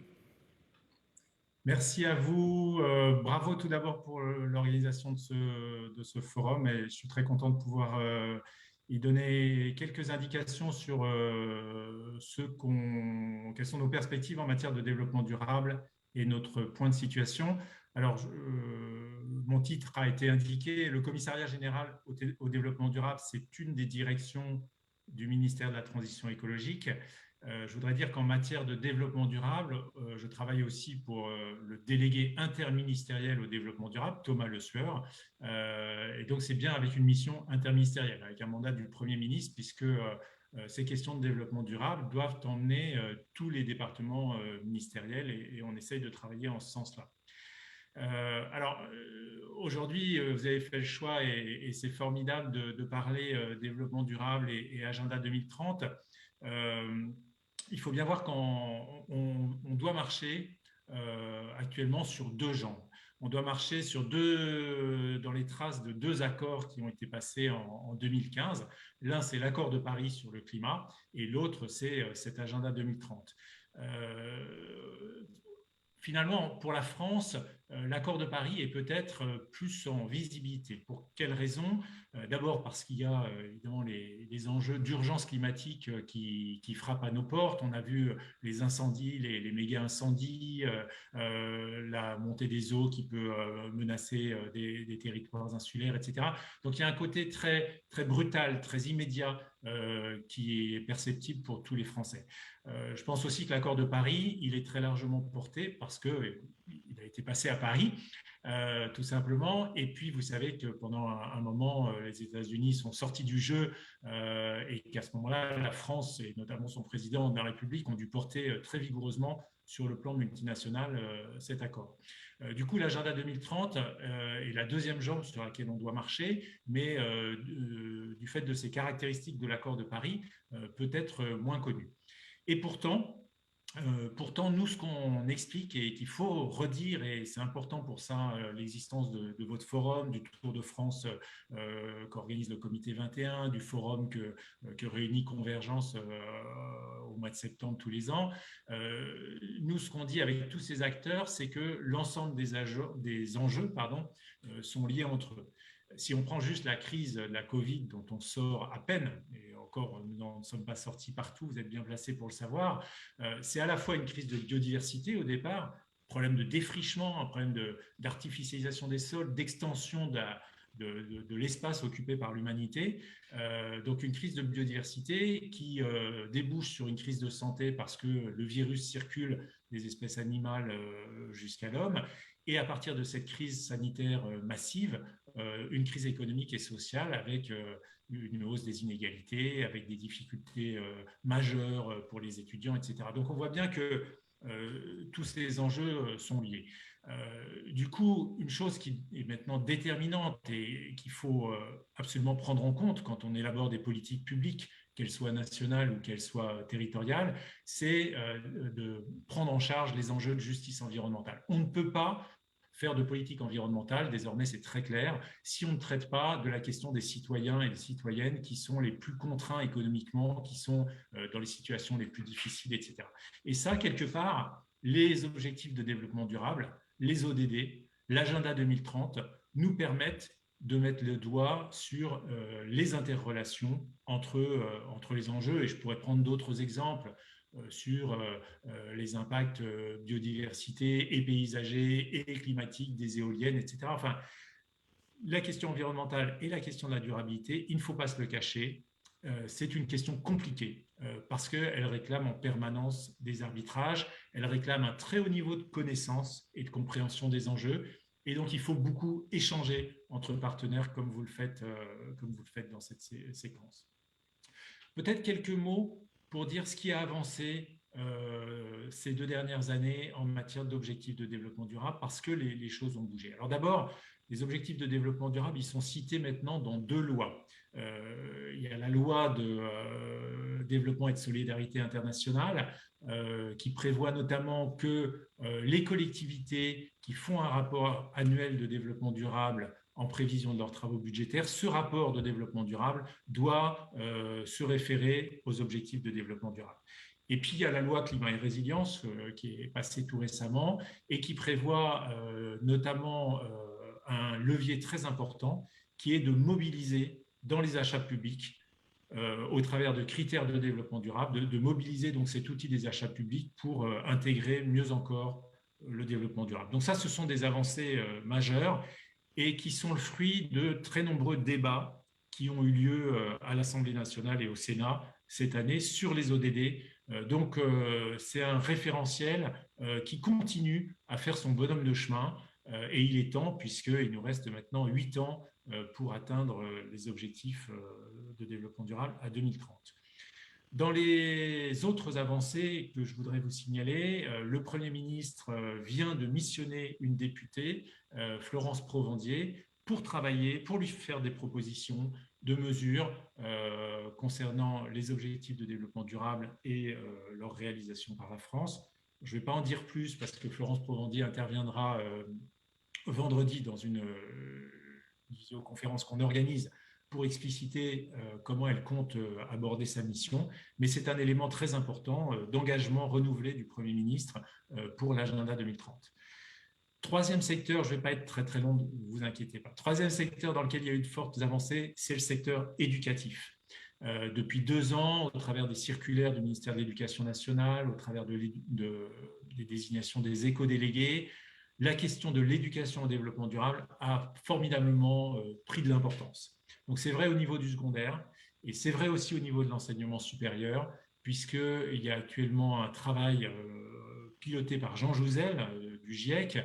Merci à vous. Bravo tout d'abord pour l'organisation de ce forum et je suis très content de pouvoir y donner quelques indications sur quelles sont nos perspectives en matière de développement durable et notre point de situation. Alors, mon titre a été indiqué, le Commissariat général au développement durable, c'est une des directions du ministère de la Transition écologique. Je voudrais dire qu'en matière de développement durable, je travaille aussi pour le délégué interministériel au développement durable, Thomas Le Sueur. Et donc, c'est bien avec une mission interministérielle, avec un mandat du Premier ministre, puisque ces questions de développement durable doivent emmener tous les départements ministériels et on essaye de travailler en ce sens-là. Aujourd'hui, vous avez fait le choix et c'est formidable de parler développement durable et agenda 2030. Il faut bien voir qu'on doit marcher actuellement sur deux jambes. On doit marcher dans les traces de deux accords qui ont été passés en 2015. L'un, c'est l'accord de Paris sur le climat et l'autre, c'est cet agenda 2030. Finalement, pour la France, l'accord de Paris est peut-être plus en visibilité. Pour quelles raisons? D'abord parce qu'il y a évidemment les enjeux d'urgence climatique qui frappent à nos portes. On a vu les incendies, les méga-incendies, la montée des eaux qui peut menacer des territoires insulaires, etc. Donc il y a un côté très, très brutal, très immédiat qui est perceptible pour tous les Français. Je pense aussi que l'accord de Paris, il est très largement porté parce qu'il a été passé à Paris, tout simplement. Et puis, vous savez que pendant un moment, les États-Unis sont sortis du jeu et qu'à ce moment-là, la France et notamment son président de la République ont dû porter très vigoureusement sur le plan multinational cet accord. Du coup, l'agenda 2030 est la deuxième jambe sur laquelle on doit marcher, mais du fait de ces caractéristiques de l'accord de Paris, peut être moins connu. Et pourtant, nous, ce qu'on explique et qu'il faut redire, et c'est important pour ça, l'existence de votre forum, du Tour de France qu'organise le Comité 21, du forum que réunit Convergence au mois de septembre tous les ans. Nous, ce qu'on dit avec tous ces acteurs, c'est que l'ensemble des enjeux sont liés entre eux. Si on prend juste la crise de la Covid dont on sort à peine, et encore, nous n'en sommes pas sortis partout, vous êtes bien placés pour le savoir, c'est à la fois une crise de biodiversité au départ, problème de défrichement, un problème d'artificialisation des sols, d'extension de l'espace occupé par l'humanité, donc une crise de biodiversité qui débouche sur une crise de santé parce que le virus circule des espèces animales jusqu'à l'homme, et à partir de cette crise sanitaire massive, une crise économique et sociale avec une hausse des inégalités, avec des difficultés majeures pour les étudiants, etc. Donc on voit bien que tous ces enjeux sont liés. Du coup, une chose qui est maintenant déterminante et qu'il faut absolument prendre en compte quand on élabore des politiques publiques, qu'elles soient nationales ou qu'elles soient territoriales, c'est de prendre en charge les enjeux de justice environnementale. On ne peut pas faire de politique environnementale, désormais c'est très clair, si on ne traite pas de la question des citoyens et des citoyennes qui sont les plus contraints économiquement, qui sont dans les situations les plus difficiles, etc. Et ça, quelque part, les objectifs de développement durable, les ODD, l'agenda 2030 nous permettent de mettre le doigt sur les interrelations entre les enjeux. Et je pourrais prendre d'autres exemples sur les impacts biodiversité et paysagers et climatiques des éoliennes, etc. Enfin, la question environnementale et la question de la durabilité, il ne faut pas se le cacher, c'est une question compliquée parce qu'elle réclame en permanence des arbitrages, elle réclame un très haut niveau de connaissance et de compréhension des enjeux. Et donc, il faut beaucoup échanger entre partenaires comme vous le faites dans cette séquence. Peut-être quelques mots pour dire ce qui a avancé ces 2 dernières années en matière d'objectifs de développement durable, parce que les choses ont bougé. Alors d'abord, les objectifs de développement durable, ils sont cités maintenant dans 2 lois. Il y a la loi de développement et de solidarité internationale qui prévoit notamment que les collectivités qui font un rapport annuel de développement durable en prévision de leurs travaux budgétaires, ce rapport de développement durable doit se référer aux objectifs de développement durable. Et puis, il y a la loi climat et résilience qui est passée tout récemment et qui prévoit notamment un levier très important qui est de mobiliser dans les achats publics au travers de critères de développement durable, de mobiliser donc cet outil des achats publics pour intégrer mieux encore le développement durable. Donc ça, ce sont des avancées majeures et qui sont le fruit de très nombreux débats qui ont eu lieu à l'Assemblée nationale et au Sénat cette année sur les ODD. Donc, c'est un référentiel qui continue à faire son bonhomme de chemin et il est temps, puisqu'il nous reste maintenant 8 ans pour atteindre les objectifs de développement durable à 2030. Dans les autres avancées que je voudrais vous signaler, le Premier ministre vient de missionner une députée, Florence Provandier, pour travailler, pour lui faire des propositions de mesures concernant les objectifs de développement durable et leur réalisation par la France. Je ne vais pas en dire plus parce que Florence Provandier interviendra vendredi dans une visioconférence qu'on organise pour expliciter comment elle compte aborder sa mission. Mais c'est un élément très important d'engagement renouvelé du Premier ministre pour l'agenda 2030. Troisième secteur, je ne vais pas être très très long, ne vous inquiétez pas. Troisième secteur dans lequel il y a eu de fortes avancées, c'est le secteur éducatif. Depuis 2 ans, au travers des circulaires du ministère de l'Éducation nationale, au travers des désignations des éco-délégués, la question de l'éducation au développement durable a formidablement pris de l'importance. Donc c'est vrai au niveau du secondaire et c'est vrai aussi au niveau de l'enseignement supérieur, puisqu'il y a actuellement un travail piloté par Jean Jouzel du GIEC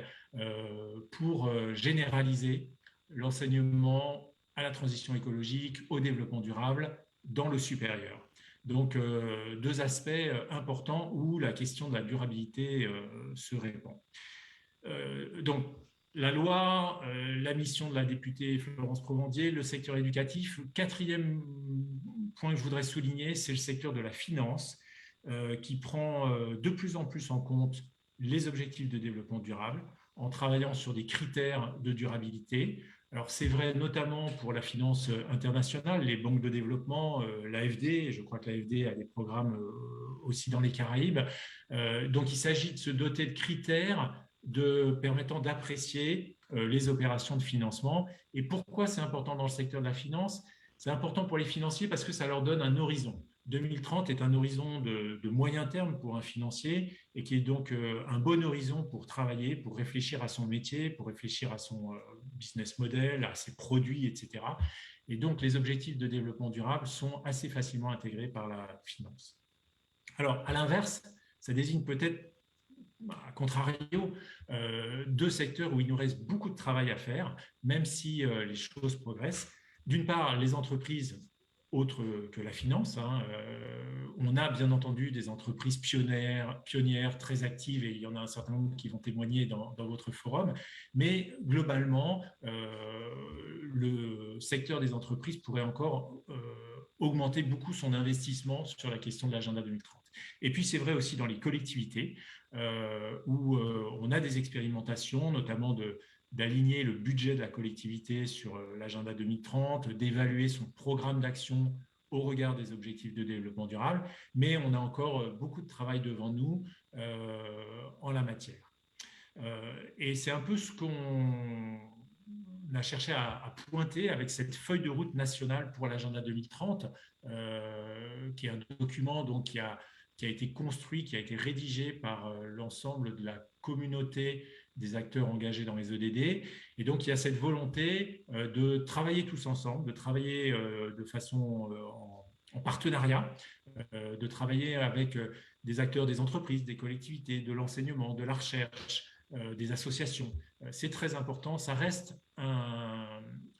pour généraliser l'enseignement à la transition écologique, au développement durable dans le supérieur. Donc, 2 aspects importants où la question de la durabilité se répand. Donc, la loi, la mission de la députée Florence Provandier, le secteur éducatif. 4e point que je voudrais souligner, c'est le secteur de la finance qui prend de plus en plus en compte les objectifs de développement durable en travaillant sur des critères de durabilité. Alors, c'est vrai notamment pour la finance internationale, les banques de développement, l'AFD, je crois que l'AFD a des programmes aussi dans les Caraïbes. Donc, il s'agit de se doter de critères permettant d'apprécier les opérations de financement. Et pourquoi c'est important dans le secteur de la finance? C'est important pour les financiers parce que ça leur donne un horizon. 2030 est un horizon de moyen terme pour un financier et qui est donc un bon horizon pour travailler, pour réfléchir à son métier, pour réfléchir à son business model, à ses produits, etc. Et donc, les objectifs de développement durable sont assez facilement intégrés par la finance. Alors, à l'inverse, ça désigne peut-être, à contrario, 2 secteurs où il nous reste beaucoup de travail à faire, même si les choses progressent. D'une part, les entreprises autres que la finance. On a bien entendu des entreprises pionnières, très actives, et il y en a un certain nombre qui vont témoigner dans votre forum. Mais globalement, le secteur des entreprises pourrait encore augmenter beaucoup son investissement sur la question de l'agenda 2030. Et puis, c'est vrai aussi dans les collectivités, où on a des expérimentations, notamment d'aligner le budget de la collectivité sur l'agenda 2030, d'évaluer son programme d'action au regard des objectifs de développement durable, mais on a encore beaucoup de travail devant nous en la matière. Et c'est un peu ce qu'on a cherché à pointer avec cette feuille de route nationale pour l'agenda 2030, qui est un document donc, qui a été construit, qui a été rédigé par l'ensemble de la communauté des acteurs engagés dans les EDD. Et donc, il y a cette volonté de travailler tous ensemble, de travailler de façon en partenariat, de travailler avec des acteurs des entreprises, des collectivités, de l'enseignement, de la recherche, des associations. C'est très important. Ça reste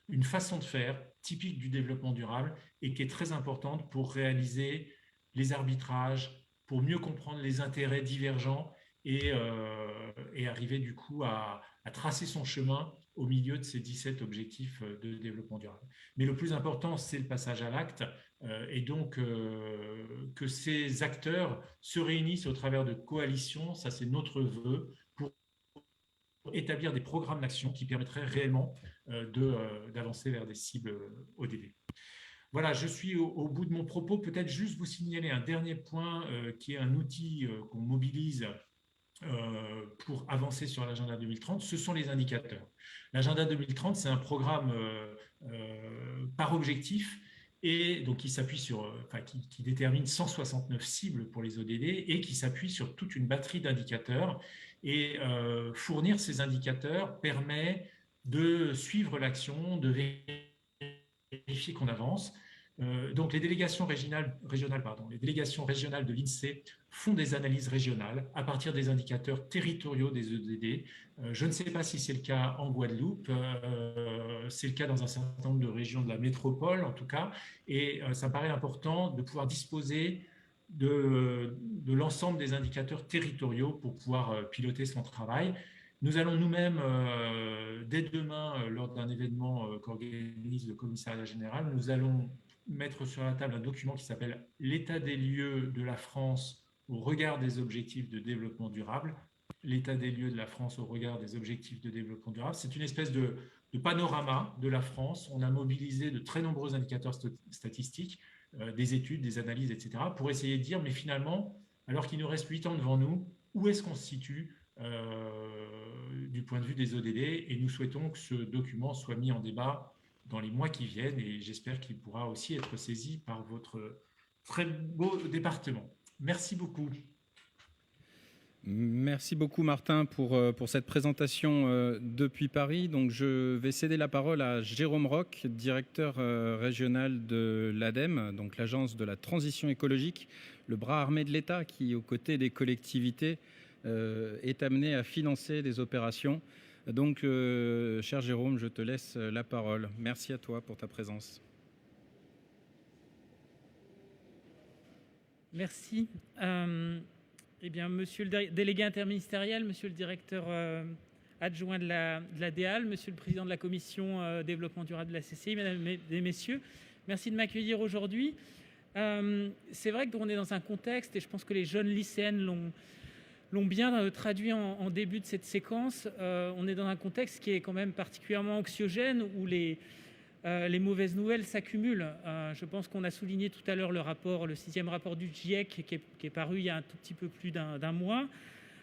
une façon de faire typique du développement durable et qui est très importante pour réaliser les arbitrages, pour mieux comprendre les intérêts divergents et arriver du coup à tracer son chemin au milieu de ces 17 objectifs de développement durable. Mais le plus important, c'est le passage à l'acte et donc que ces acteurs se réunissent au travers de coalitions, ça c'est notre vœu, pour établir des programmes d'action qui permettraient réellement d'avancer vers des cibles ODD. Voilà, je suis au bout de mon propos. Peut-être juste vous signaler un dernier point qui est un outil qu'on mobilise pour avancer sur l'agenda 2030, ce sont les indicateurs. L'agenda 2030, c'est un programme par objectif et donc qui s'appuie sur, qui détermine 169 cibles pour les ODD et qui s'appuie sur toute une batterie d'indicateurs. Et fournir ces indicateurs permet de suivre l'action, de vérifier vérifier qu'on avance. Donc les délégations régionales de l'INSEE font des analyses régionales à partir des indicateurs territoriaux des EDD. Je ne sais pas si c'est le cas en Guadeloupe, c'est le cas dans un certain nombre de régions de la métropole en tout cas, et ça me paraît important de pouvoir disposer de l'ensemble des indicateurs territoriaux pour pouvoir piloter son travail. Nous allons nous-mêmes, dès demain, lors d'un événement qu'organise le commissariat général, nous allons mettre sur la table un document qui s'appelle « L'état des lieux de la France au regard des objectifs de développement durable ». L'état des lieux de la France au regard des objectifs de développement durable. C'est une espèce de panorama de la France. On a mobilisé de très nombreux indicateurs statistiques, des études, des analyses, etc., pour essayer de dire, mais finalement, alors qu'il nous reste 8 ans devant nous, où est-ce qu'on se situe du point de vue des ODD, et nous souhaitons que ce document soit mis en débat dans les mois qui viennent, et j'espère qu'il pourra aussi être saisi par votre très beau département. Merci beaucoup. Merci beaucoup Martin pour cette présentation depuis Paris. Donc, je vais céder la parole à Jérôme Roch, directeur régional de l'ADEME, donc l'Agence de la transition écologique, le bras armé de l'État qui, aux côtés des collectivités, est amené à financer des opérations. Donc, cher Jérôme, je te laisse la parole. Merci à toi pour ta présence. Merci. Eh bien, monsieur le délégué interministériel, monsieur le directeur adjoint de la DEAL, monsieur le président de la commission développement durable de la CCI, mesdames et messieurs, merci de m'accueillir aujourd'hui. C'est vrai qu'on est dans un contexte, et je pense que les jeunes lycéennes l'ont bien traduit en début de cette séquence, on est dans un contexte qui est quand même particulièrement anxiogène, où les mauvaises nouvelles s'accumulent. Je pense qu'on a souligné tout à l'heure le 6e rapport du GIEC qui est paru il y a un tout petit peu plus d'un mois.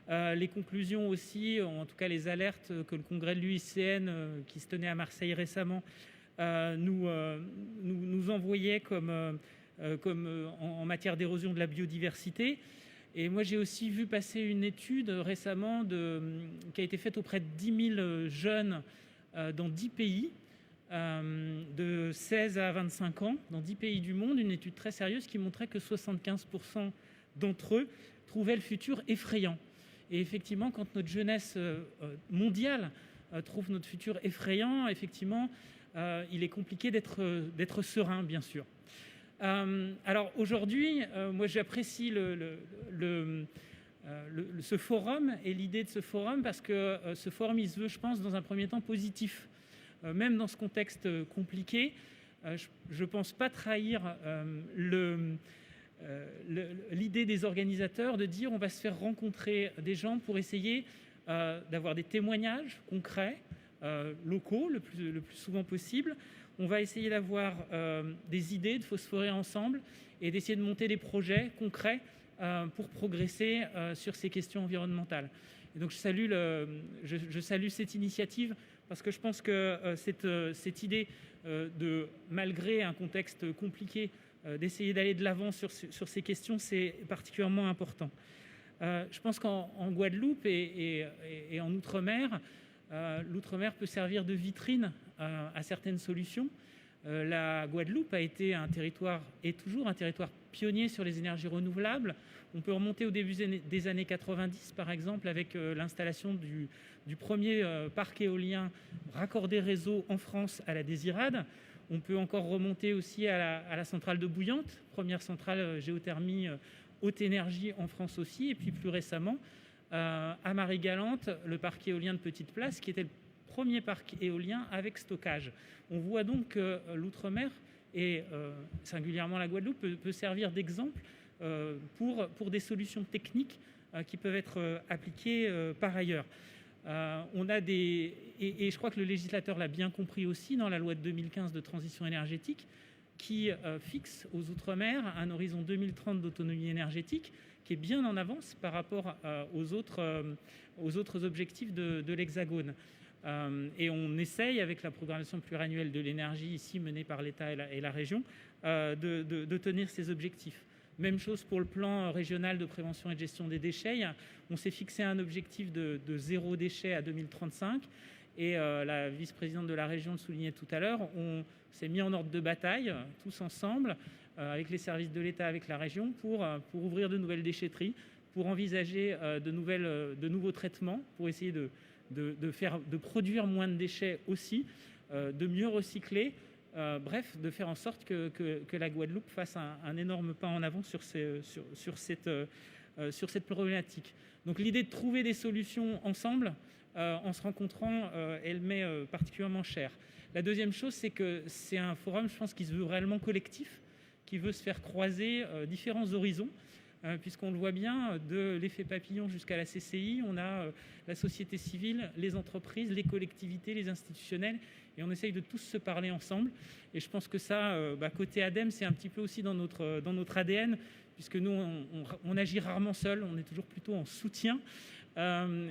Les conclusions aussi, en tout cas les alertes que le congrès de l'UICN qui se tenait à Marseille récemment nous envoyait comme en matière d'érosion de la biodiversité. Et moi, j'ai aussi vu passer une étude récemment qui a été faite auprès de 10 000 jeunes dans 10 pays, de 16 à 25 ans, dans 10 pays du monde, une étude très sérieuse qui montrait que 75% d'entre eux trouvaient le futur effrayant. Et effectivement, quand notre jeunesse mondiale trouve notre futur effrayant, effectivement, il est compliqué d'être serein, bien sûr. Alors aujourd'hui, moi j'apprécie ce forum et l'idée de ce forum parce que ce forum, il se veut, je pense, dans un premier temps positif. Même dans ce contexte compliqué, je ne pense pas trahir l'idée des organisateurs de dire on va se faire rencontrer des gens pour essayer d'avoir des témoignages concrets, locaux, le plus souvent possible. On va essayer d'avoir des idées, de phosphorer ensemble et d'essayer de monter des projets concrets pour progresser sur ces questions environnementales. Et donc je salue cette initiative parce que je pense que cette idée malgré un contexte compliqué, d'essayer d'aller de l'avant sur ces questions, c'est particulièrement important. Je pense qu'en Guadeloupe et en Outre-mer, l'Outre-mer peut servir de vitrine à certaines solutions. La Guadeloupe a été un territoire, et toujours un territoire pionnier sur les énergies renouvelables. On peut remonter au début des années 90, par exemple, avec l'installation du premier parc éolien raccordé réseau en France à la Désirade. On peut encore remonter aussi à la centrale de Bouillante, première centrale géothermie haute énergie en France aussi, et puis plus récemment, à Marie-Galante, le parc éolien de Petite Place, qui était le premier parc éolien avec stockage. On voit donc que l'outre-mer, et singulièrement la Guadeloupe, peut servir d'exemple pour des solutions techniques qui peuvent être appliquées par ailleurs. On a et je crois que le législateur l'a bien compris aussi dans la loi de 2015 de transition énergétique, qui fixe aux Outre-mer un horizon 2030 d'autonomie énergétique qui est bien en avance par rapport aux autres objectifs de l'Hexagone. Et on essaye, avec la programmation pluriannuelle de l'énergie ici menée par l'État et la région, de tenir ces objectifs. Même chose pour le plan régional de prévention et de gestion des déchets. On s'est fixé un objectif de zéro déchet à 2035 Et la vice-présidente de la région le soulignait tout à l'heure, on s'est mis en ordre de bataille, tous ensemble, avec les services de l'État, avec la région, pour ouvrir de nouvelles déchetteries, pour envisager de nouveaux traitements, pour essayer de produire moins de déchets aussi, de mieux recycler, bref, de faire en sorte que la Guadeloupe fasse un énorme pas en avant sur cette problématique. Donc l'idée de trouver des solutions ensemble, en se rencontrant, elle m'est particulièrement chère. La deuxième chose, c'est que c'est un forum, je pense, qui se veut réellement collectif, qui veut se faire croiser différents horizons, puisqu'on le voit bien, de l'effet papillon jusqu'à la CCI, on a la société civile, les entreprises, les collectivités, les institutionnels, et on essaye de tous se parler ensemble. Et je pense que ça, côté ADEME, c'est un petit peu aussi dans notre ADN, puisque nous, on agit rarement seul, on est toujours plutôt en soutien,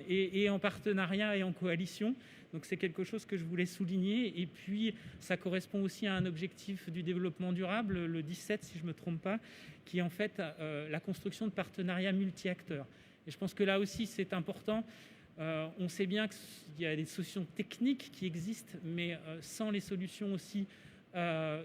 et en partenariat et en coalition. Donc c'est quelque chose que je voulais souligner. Et puis ça correspond aussi à un objectif du développement durable, le 17 si je ne me trompe pas, qui est en fait la construction de partenariats multi-acteurs. Et je pense que là aussi c'est important. On sait bien qu'il y a des solutions techniques qui existent, mais sans les solutions aussi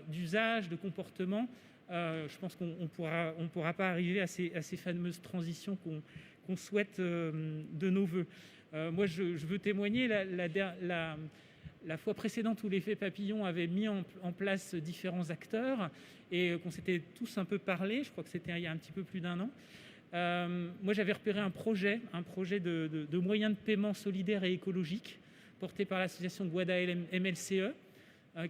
d'usage, de comportement, je pense qu'on ne pourra pas arriver à ces fameuses transitions qu'on souhaite de nos voeux. Moi, je veux témoigner, la fois précédente où l'effet papillon avait mis en place différents acteurs et qu'on s'était tous un peu parlé, je crois que c'était il y a un petit peu plus d'1 an, moi j'avais repéré un projet de moyens de paiement solidaires et écologiques porté par l'association Guada MLCE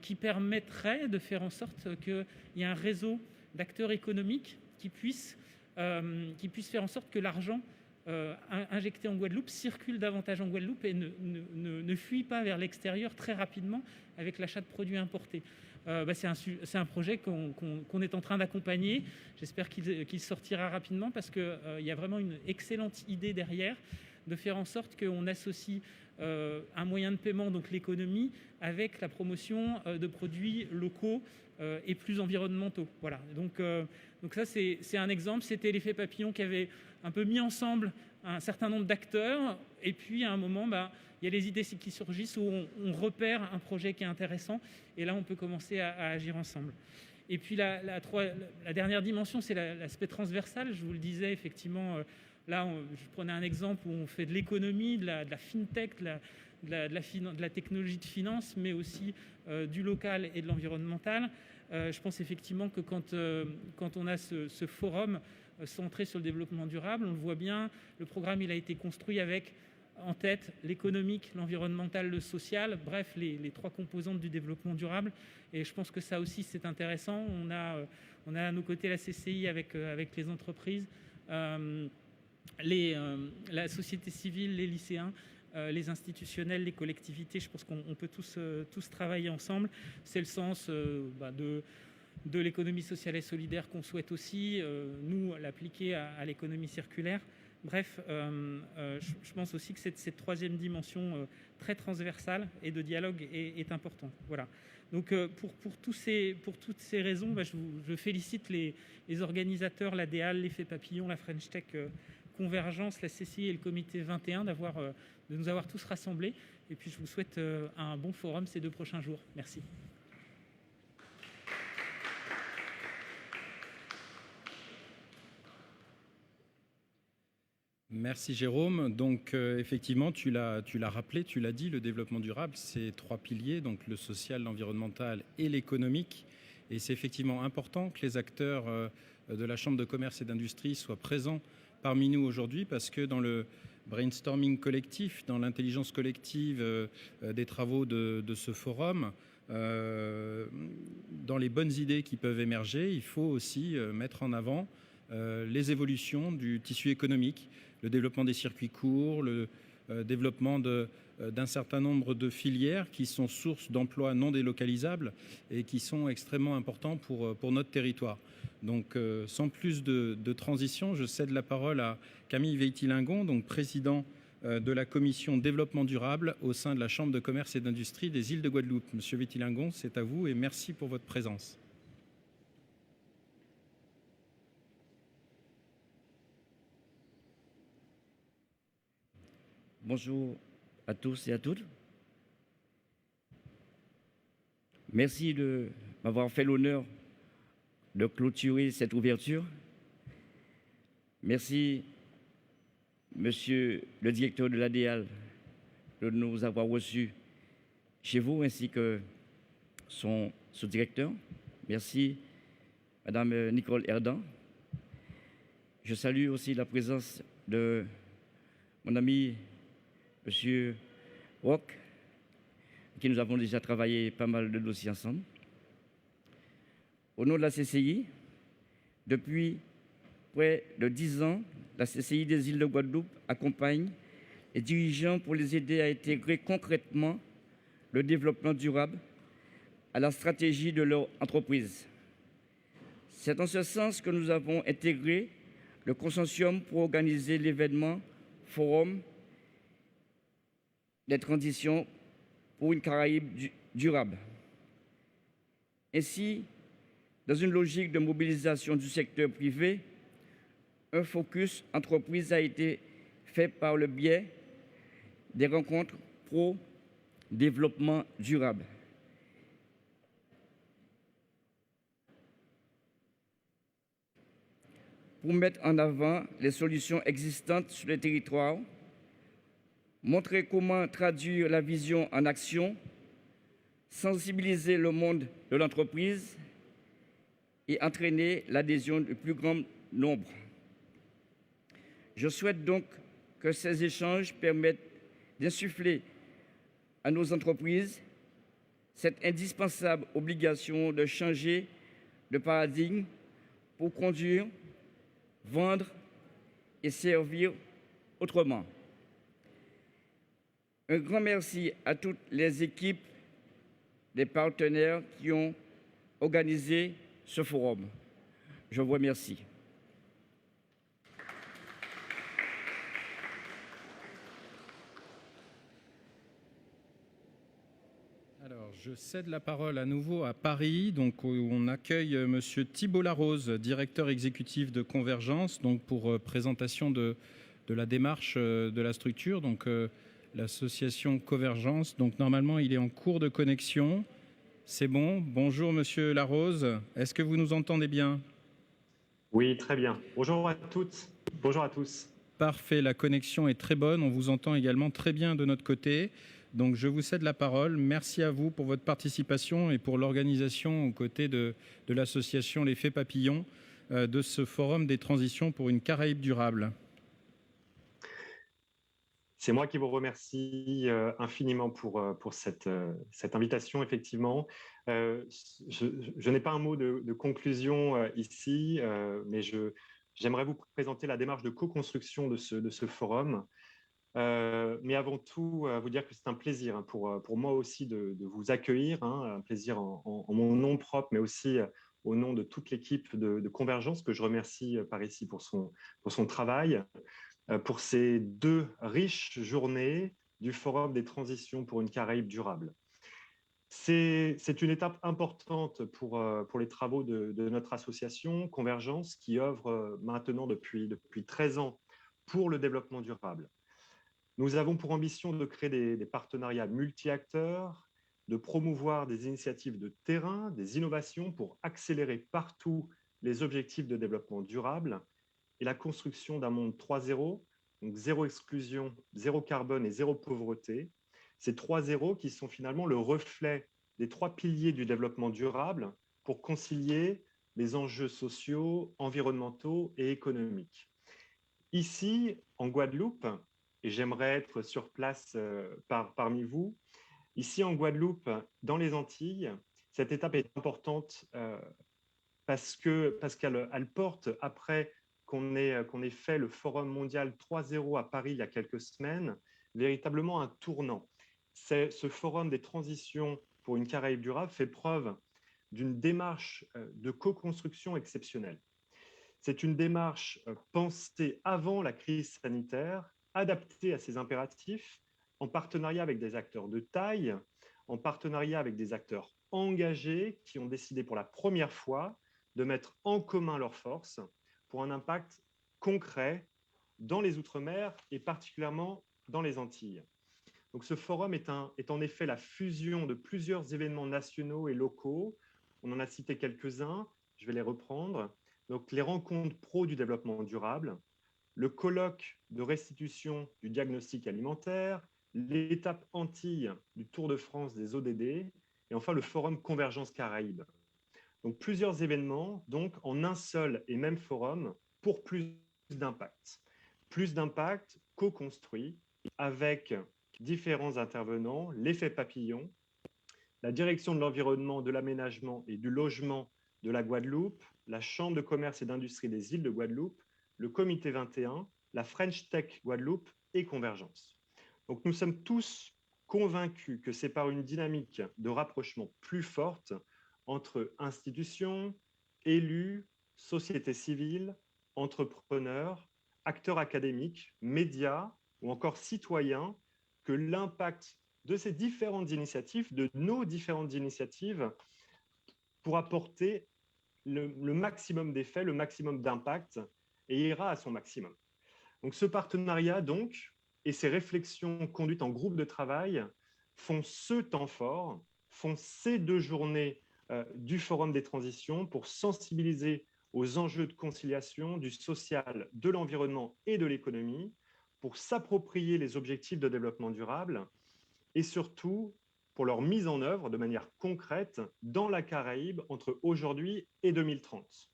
qui permettrait de faire en sorte qu'il y ait un réseau d'acteurs économiques qui puisse faire en sorte que l'argent injecté en Guadeloupe circule davantage en Guadeloupe et ne fuit pas vers l'extérieur très rapidement avec l'achat de produits importés. C'est un projet qu'on est en train d'accompagner. J'espère qu'il sortira rapidement parce qu'il y a vraiment une excellente idée derrière de faire en sorte qu'on associe un moyen de paiement, donc l'économie, avec la promotion de produits locaux et plus environnementaux. Voilà. Donc ça, c'est un exemple. C'était l'effet papillon qui avait un peu mis ensemble un certain nombre d'acteurs. Et puis, à un moment, il y a les idées qui surgissent où on repère un projet qui est intéressant. Et là, on peut commencer à agir ensemble. Et puis, la dernière dimension, c'est l'aspect transversal. Je vous le disais, effectivement, là, je prenais un exemple où on fait de l'économie, de la fintech, de la technologie de finance, mais aussi du local et de l'environnemental. Je pense effectivement que quand on a ce forum centré sur le développement durable, on le voit bien, le programme il a été construit avec en tête l'économique, l'environnemental, le social, bref, les 3 composantes du développement durable. Et je pense que ça aussi, c'est intéressant. On a à nos côtés la CCI avec les entreprises, la société civile, les lycéens, les institutionnels, les collectivités. Je pense qu'on peut tous travailler ensemble. C'est le sens de l'économie sociale et solidaire qu'on souhaite aussi, nous, l'appliquer à l'économie circulaire. Bref, je pense aussi que cette 3e dimension très transversale et de dialogue est importante. Voilà. Donc, pour toutes ces raisons, je félicite les organisateurs, la DEAL, l'Effet Papillon, la French Tech Convergence, la CCI et le Comité 21 de nous avoir tous rassemblés. Et puis, je vous souhaite un bon forum ces 2 prochains jours. Merci. Merci Jérôme. Donc effectivement, tu l'as rappelé, tu l'as dit, le développement durable, c'est 3 piliers, donc le social, l'environnemental et l'économique. Et c'est effectivement important que les acteurs de la Chambre de commerce et d'industrie soient présents parmi nous aujourd'hui parce que dans le brainstorming collectif, dans l'intelligence collective des travaux de ce forum, dans les bonnes idées qui peuvent émerger, il faut aussi mettre en avant les évolutions du tissu économique, le développement des circuits courts, le développement d'un certain nombre de filières qui sont sources d'emplois non délocalisables et qui sont extrêmement importants pour notre territoire. Donc, sans plus de transition, je cède la parole à Camille Veitilingon, donc président de la commission développement durable au sein de la Chambre de commerce et d'industrie des îles de Guadeloupe. Monsieur Veitilingon, c'est à vous et merci pour votre présence. Bonjour à tous et à toutes. Merci de m'avoir fait l'honneur de clôturer cette ouverture. Merci, Monsieur le directeur de l'ADEAL, de nous avoir reçus chez vous, ainsi que son sous-directeur. Merci, Madame Nicole Herdan. Je salue aussi la présence de mon ami, Monsieur Roch, qui nous avons déjà travaillé pas mal de dossiers ensemble. Au nom de la CCI, depuis près de 10 ans, la CCI des îles de Guadeloupe accompagne les dirigeants pour les aider à intégrer concrètement le développement durable à la stratégie de leur entreprise. C'est en ce sens que nous avons intégré le consortium pour organiser l'événement Forum des transitions pour une Caraïbe durable. Ainsi, dans une logique de mobilisation du secteur privé, un focus entreprise a été fait par le biais des rencontres pro-développement durable. Pour mettre en avant les solutions existantes sur le territoire, montrer comment traduire la vision en action, sensibiliser le monde de l'entreprise et entraîner l'adhésion du plus grand nombre. Je souhaite donc que ces échanges permettent d'insuffler à nos entreprises cette indispensable obligation de changer de paradigme pour conduire, vendre et servir autrement. Un grand merci à toutes les équipes des partenaires qui ont organisé ce forum. Je vous remercie. Alors, je cède la parole à nouveau à Paris, donc, où on accueille Monsieur Thibault Larose, directeur exécutif de Convergence, donc, pour présentation de la démarche de la structure, donc l'association Convergence. Donc, normalement, il est en cours de connexion. C'est bon. Bonjour, Monsieur Larose. Est-ce que vous nous entendez bien? Oui, très bien. Bonjour à toutes. Bonjour à tous. Parfait. La connexion est très bonne. On vous entend également très bien de notre côté. Donc, je vous cède la parole. Merci à vous pour votre participation et pour l'organisation aux côtés de l'association L'Effet Papillon de ce forum des transitions pour une Caraïbe durable. C'est moi qui vous remercie infiniment pour cette invitation, effectivement. Je n'ai pas un mot de conclusion ici, mais j'aimerais vous présenter la démarche de co-construction de ce forum. Mais avant tout, vous dire que c'est un plaisir pour moi aussi de vous accueillir, un plaisir en mon nom propre, mais aussi au nom de toute l'équipe de Convergence, que je remercie par ici pour son travail, pour ces 2 riches journées du Forum des transitions pour une Caraïbe durable. C'est une étape importante pour les travaux de notre association Convergence, qui œuvre maintenant depuis 13 ans pour le développement durable. Nous avons pour ambition de créer des partenariats multi-acteurs, de promouvoir des initiatives de terrain, des innovations pour accélérer partout les objectifs de développement durable et la construction d'un monde 3.0, donc zéro exclusion, zéro carbone et zéro pauvreté. Ces 3 zéros qui sont finalement le reflet des 3 piliers du développement durable pour concilier les enjeux sociaux, environnementaux et économiques. Ici, en Guadeloupe, et j'aimerais être sur place parmi vous, ici en Guadeloupe, dans les Antilles, cette étape est importante parce qu'elle porte, après qu'on ait fait le Forum mondial 3.0 à Paris il y a quelques semaines, véritablement un tournant. Ce Forum des transitions pour une Caraïbe durable fait preuve d'une démarche de co-construction exceptionnelle. C'est une démarche pensée avant la crise sanitaire, adaptée à ces impératifs, en partenariat avec des acteurs de taille, en partenariat avec des acteurs engagés qui ont décidé pour la première fois de mettre en commun leurs forces pour un impact concret dans les Outre-mer et particulièrement dans les Antilles. Donc ce forum est en effet la fusion de plusieurs événements nationaux et locaux. On en a cité quelques-uns, je vais les reprendre. Donc les rencontres pro du développement durable, le colloque de restitution du diagnostic alimentaire, l'étape Antilles du Tour de France des ODD et enfin le forum Convergence Caraïbes. Donc plusieurs événements, donc en un seul et même forum pour plus d'impact. Plus d'impact co-construit avec différents intervenants, l'effet papillon, la direction de l'environnement, de l'aménagement et du logement de la Guadeloupe, la Chambre de commerce et d'industrie des îles de Guadeloupe, le Comité 21, la French Tech Guadeloupe et Convergence. Donc nous sommes tous convaincus que c'est par une dynamique de rapprochement plus forte entre institutions, élus, société civile, entrepreneurs, acteurs académiques, médias ou encore citoyens que l'impact de ces différentes initiatives, de nos différentes initiatives, pourra porter le maximum d'effets, le maximum d'impact et ira à son maximum. Donc ce partenariat donc et ces réflexions conduites en groupe de travail font ce temps fort, font ces 2 journées du Forum des transitions pour sensibiliser aux enjeux de conciliation du social, de l'environnement et de l'économie, pour s'approprier les objectifs de développement durable et surtout pour leur mise en œuvre de manière concrète dans la Caraïbe entre aujourd'hui et 2030.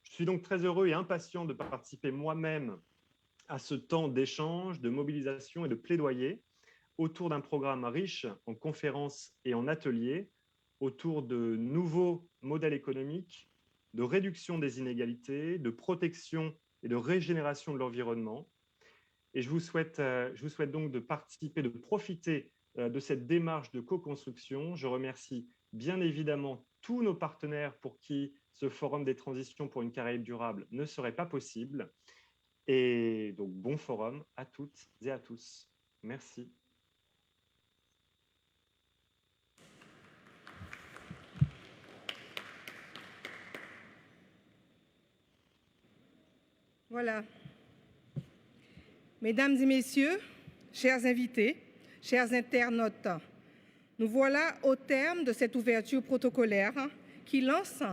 Je suis donc très heureux et impatient de participer moi-même à ce temps d'échange, de mobilisation et de plaidoyer autour d'un programme riche en conférences et en ateliers, autour de nouveaux modèles économiques, de réduction des inégalités, de protection et de régénération de l'environnement. Et je vous souhaite donc de participer, de profiter de cette démarche de co-construction. Je remercie bien évidemment tous nos partenaires pour qui ce Forum des transitions pour une Caraïbe durable ne serait pas possible. Et donc, bon forum à toutes et à tous. Merci. Voilà. Mesdames et messieurs, chers invités, chers internautes, nous voilà au terme de cette ouverture protocolaire qui lance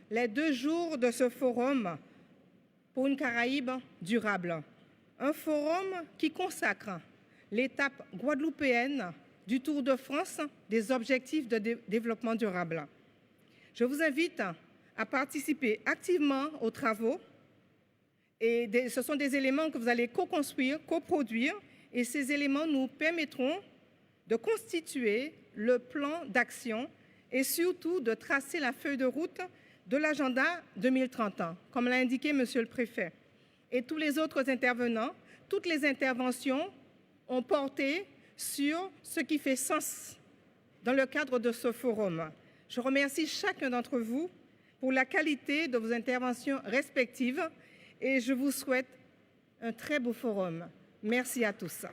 les 2 jours de ce forum pour une Caraïbe durable. Un forum qui consacre l'étape guadeloupéenne du Tour de France des objectifs de développement durable. Je vous invite à participer activement aux travaux et ce sont des éléments que vous allez co-construire, coproduire et ces éléments nous permettront de constituer le plan d'action et surtout de tracer la feuille de route de l'agenda 2030, comme l'a indiqué Monsieur le Préfet. Et tous les autres intervenants, toutes les interventions ont porté sur ce qui fait sens dans le cadre de ce forum. Je remercie chacun d'entre vous pour la qualité de vos interventions respectives et je vous souhaite un très beau forum. Merci à tous.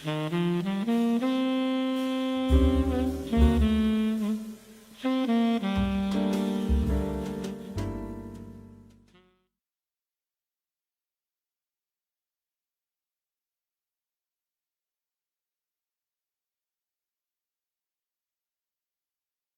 Thank you.